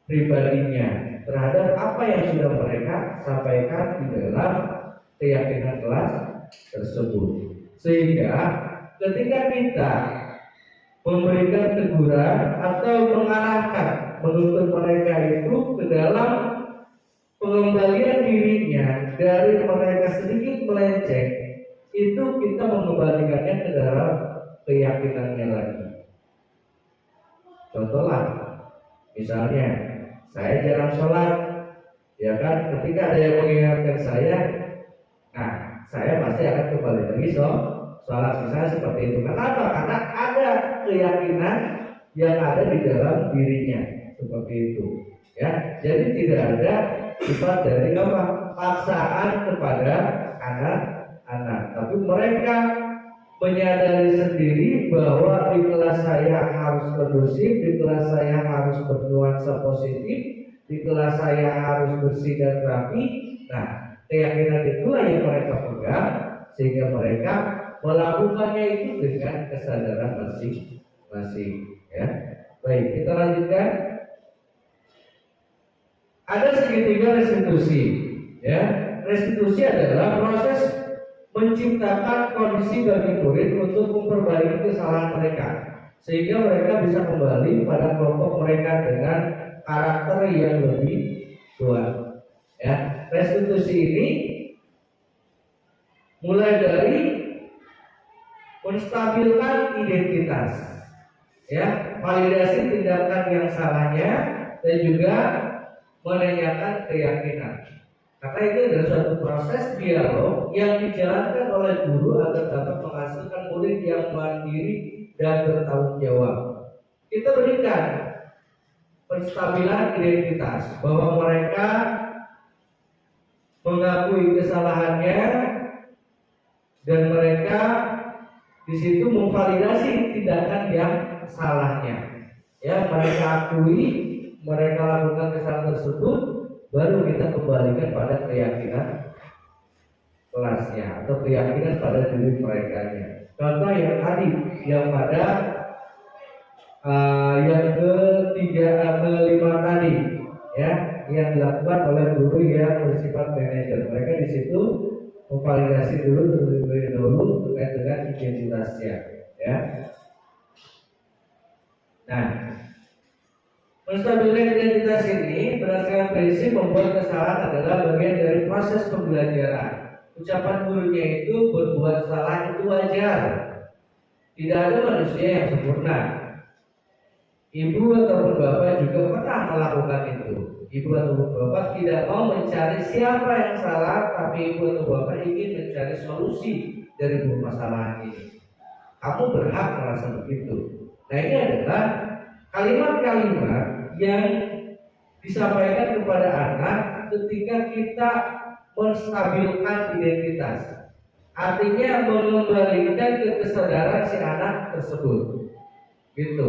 pribadinya terhadap apa yang sudah mereka sampaikan di dalam keyakinan kelas tersebut. Sehingga ketika kita memberikan teguran atau mengarahkan, menuntut mereka itu ke dalam pengembalian dirinya dari mereka sedikit melenceng, itu kita mengembalikannya ke dalam keyakinannya lagi. Contohlah, misalnya saya jarang sholat, ya kan? Ketika ada yang mengingatkan saya, nah saya pasti akan kembali lagi sholat. Misalnya seperti itu. Kenapa? Karena ada keyakinan yang ada di dalam dirinya seperti itu. Ya, jadi tidak ada sifat dari apa? Paksaan kepada anak-anak, tapi mereka menyadari sendiri bahwa di kelas saya harus kondusif, di kelas saya harus bernuansa positif, di kelas saya harus bersih dan rapi. Nah, keyakinan itulah yang mereka pegang, sehingga mereka melakukannya itu dengan kesadaran masing-masing. Ya, baik, kita lanjutkan. Ada segitiga restitusi. Ya, restitusi adalah proses menciptakan kondisi bagi murid untuk memperbaiki kesalahan mereka, sehingga mereka bisa kembali pada kelompok mereka dengan karakter yang lebih kuat. Ya, restitusi ini mulai dari menstabilkan identitas, ya, validasi tindakan yang salahnya, dan juga menanyakan keyakinan. Karena itu adalah suatu proses dialog yang dijalankan oleh guru agar dapat menghasilkan murid yang mandiri dan bertanggung jawab. Kita berikan penstabilan identitas, bahwa mereka mengakui kesalahannya dan mereka di situ memvalidasi tindakan yang salahnya. Ya, mereka akui, mereka lakukan kesalahan tersebut, baru kita kembalikan pada keyakinan kelasnya atau keyakinan pada diri mereka. Contoh yang tadi, yang pada yang kelima tadi, ya, yang dilakukan oleh guru yang bersifat manajer. Mereka di situ memvalidasi dulu terlebih dahulu terkait dengan identitasnya, ya. Nah, menstabilkan identitas ini berdasarkan prinsip membuat kesalahan adalah bagian dari proses pembelajaran. Ucapan gurunya itu berbuat salah itu wajar. Tidak ada manusia yang sempurna. Ibu ataupun bapak juga pernah melakukan itu. Ibu ataupun bapak tidak mau mencari siapa yang salah, tapi ibu atau bapak ingin mencari solusi dari permasalahan ini. Kamu berhak merasa begitu. Nah, ini adalah kalimat-kalimat yang disampaikan kepada anak ketika kita menstabilkan identitas. Artinya mengembalikan ke kesadaran si anak tersebut. Gitu.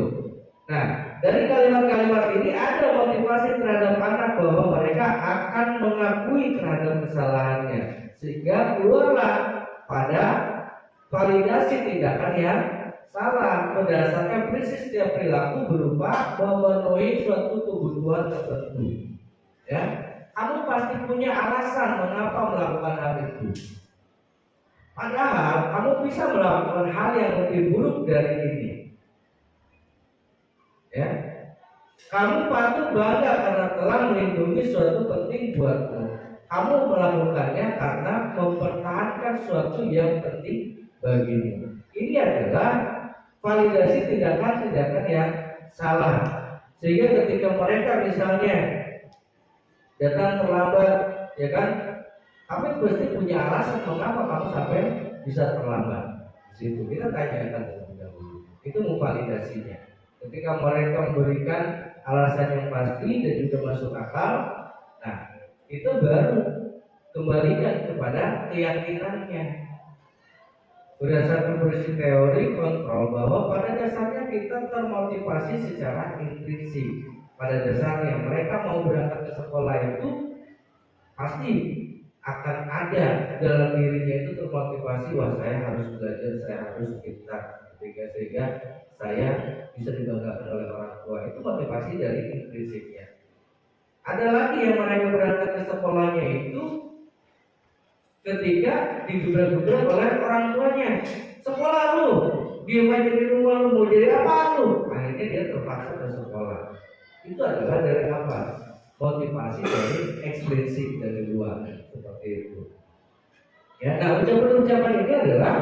Nah, dari kalimat-kalimat ini ada motivasi terhadap anak bahwa mereka akan mengakui terhadap kesalahannya, sehingga keluarlah pada validasi tindakan yang salah berdasarkan prinsip setiap perilaku berupa memenuhi suatu kebutuhan tertentu. Ya, kamu pasti punya alasan mengapa melakukan hal itu. Padahal kamu bisa melakukan hal yang lebih buruk dari ini. Ya, kamu patut bangga karena telah melindungi suatu penting buatmu. Kamu melakukannya karena mempertahankan suatu yang penting bagimu. Ini adalah validasi tindakan-tindakan yang salah. Sehingga ketika mereka misalnya datang terlambat, ya kan, kamu pasti punya alasan mengapa kamu sampai bisa terlambat. Di situ kita tanyakan terlebih dahulu. Itu memvalidasinya. Ketika mereka memberikan alasan yang pasti dan juga masuk akal, nah itu baru kembalikan kepada keyakinannya. Berdasarkan prinsip teori kontrol bahwa pada dasarnya kita termotivasi secara intrinsik. Pada dasarnya mereka mau berangkat ke sekolah itu pasti akan ada dalam dirinya itu termotivasi, wah saya harus belajar, saya harus pintar. sehingga saya bisa dibanggakan oleh orang tua. Itu motivasi dari intrinsiknya. Ada lagi yang mereka berangkat ke sekolahnya itu ketika digebrak-gebrak oleh orang tuanya. Sekolah lu, diem aja di rumah, lu mau jadi apa lu? Akhirnya dia terpaksa ke sekolah. Itu adalah dari apa? Motivasi dari eksplisit dari luar, seperti itu. Ya, nah ucapan-ucapan ini adalah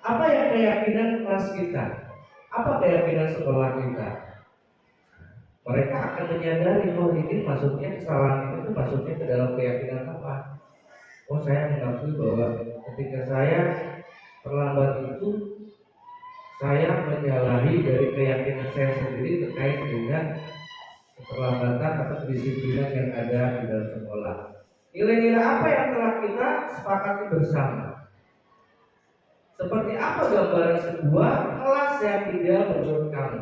apa yang keyakinan kelas kita, apa keyakinan sekolah kita. Mereka akan menyadari bahwa ini maksudnya kesalahan itu masuknya ke dalam keyakinan apa. Oh, saya mengakui bahwa ketika saya terlambat itu saya menyalahi dari keyakinan saya sendiri terkait dengan keterlambatan atau kedisiplinan yang ada di dalam sekolah. Nilai-nilai apa yang telah kita sepakati bersama? Seperti apa gambaran sebuah kelas yang ideal menurut kamu?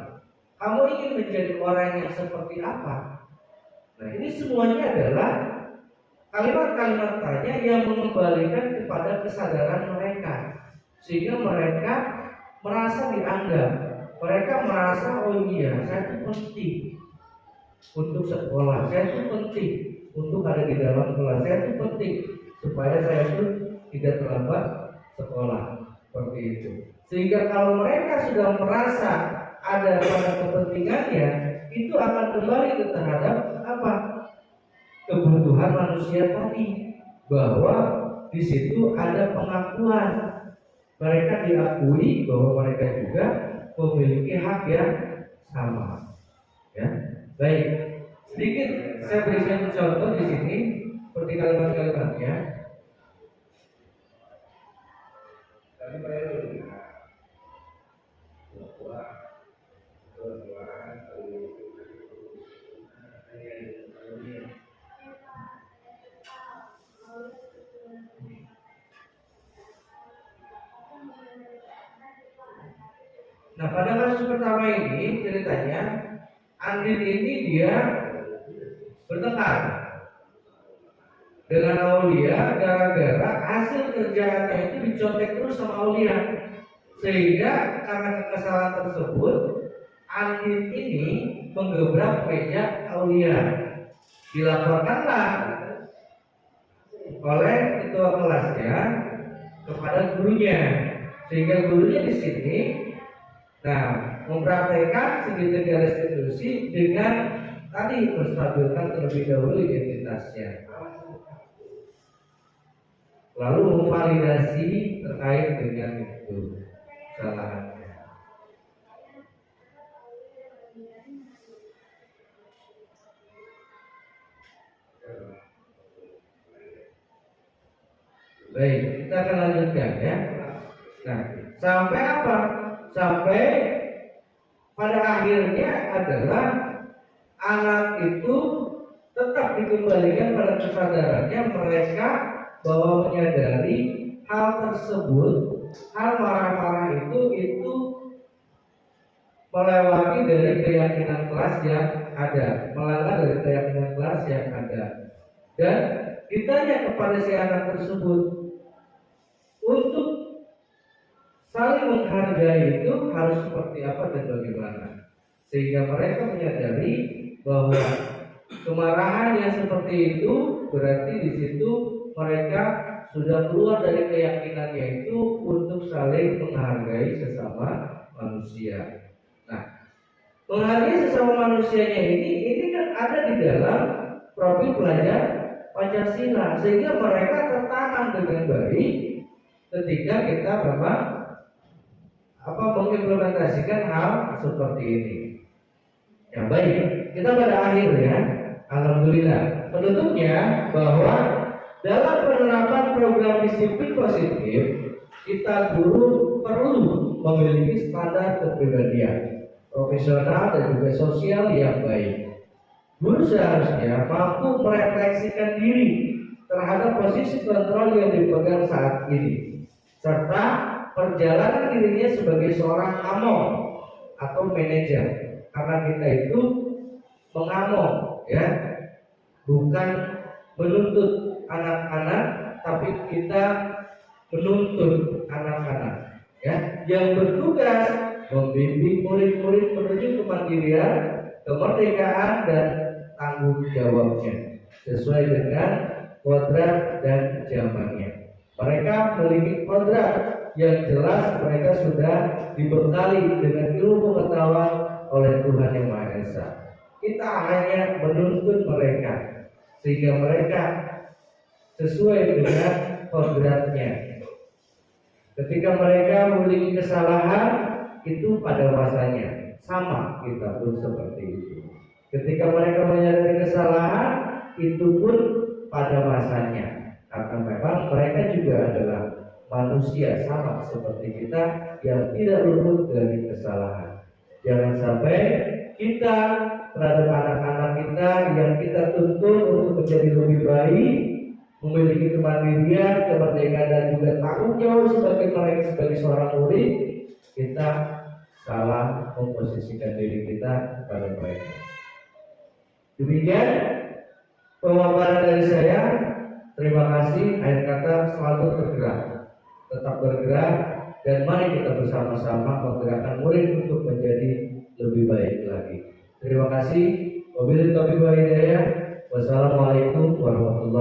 Kamu ingin menjadi orang yang seperti apa? Nah, ini semuanya adalah kalimat-kalimat tanya yang mengembalikan kepada kesadaran mereka, sehingga mereka merasa dianggap. Mereka merasa, oh iya, saya itu penting untuk sekolah, saya itu penting untuk ada di dalam kelas, saya itu penting supaya saya itu tidak terlambat sekolah, seperti itu. Sehingga kalau mereka sudah merasa ada pada kepentingannya, itu akan kembali terhadap apa? Kebutuhan manusia tadi, bahwa di situ ada pengakuan. Mereka diakui bahwa mereka juga memiliki hak yang sama. Ya, baik. Sedikit saya berikan contoh di sini seperti kalimat-kalimatnya. Tadi saya Nah, pada kasus pertama ini ceritanya Andin ini dia bertengkar dengan Aulia gara-gara hasil kerjaannya itu dicontek terus sama Aulia, sehingga karena kekesalan tersebut Andin ini menggebrak meja Aulia. Dilaporkanlah oleh ketua kelasnya kepada gurunya, sehingga gurunya di sini mempraktekkan segitiga restitusi dengan tadi menstabilkan terlebih dahulu identitasnya, lalu memvalidasi terkait dengan itu kesalahannya. Baik, kita akan lanjutkan ya. Nah, sampai apa? Sampai pada akhirnya adalah anak itu tetap dikembalikan pada kesadarannya mereka bahwa menyadari hal tersebut, hal marah-marah itu melewati dari keyakinan kelas yang ada, melanggar dari keyakinan kelas yang ada. Dan ditanya kepada si anak tersebut untuk saling menghargai itu harus seperti apa dan bagaimana, sehingga mereka menyadari bahwa kemarahan yang seperti itu berarti di situ mereka sudah keluar dari keyakinannya itu untuk saling menghargai sesama manusia. Nah, menghargai sesama manusianya ini kan ada di dalam profil pelajar Pancasila, sehingga mereka tertanam dengan baik ketika kita memang mengimplementasikan hal seperti ini. Ya baik, kita pada akhirnya alhamdulillah penutupnya bahwa dalam penerapan program disiplin positif kita guru perlu memiliki standar kepribadian profesional dan juga sosial yang baik. Guru seharusnya mampu merefleksikan diri terhadap posisi kontrol yang dipegang saat ini, serta perjalanan dirinya sebagai seorang among atau manajer, karena kita itu mengamong, ya, bukan menuntut anak-anak, tapi kita menuntut anak-anak, ya, yang bertugas membimbing murid-murid menuju kemandirian, kemerdekaan dan tanggung jawabnya sesuai dengan kodrat dan zamannya. Mereka memiliki kodrat yang jelas, mereka sudah dibekali dengan ilmu pengetahuan oleh Tuhan Yang Maha Esa. Kita hanya menuntun mereka sehingga mereka sesuai dengan kodratnya. Ketika mereka memiliki kesalahan, itu pada masanya sama, kita pun seperti itu. Ketika mereka menyadari kesalahan, itu pun pada masanya, karena memang mereka juga adalah manusia sama seperti kita yang tidak luput dari kesalahan. Jangan sampai kita terhadap anak-anak kita yang kita tuntut untuk menjadi lebih baik, memiliki kemandirian, kemerdekaan dan juga tanggung jawab sebagai mereka sebagai seorang murid, kita salah memposisikan diri kita pada mereka. Demikian pemaparan dari saya. Terima kasih. Akhir kata, selalu bergerak, tetap bergerak, dan mari kita bersama-sama menggerakkan murid untuk menjadi lebih baik lagi. Terima kasih. Wabillahi taufiq wal hidayah. Wassalamualaikum warahmatullahi wabarakatuh.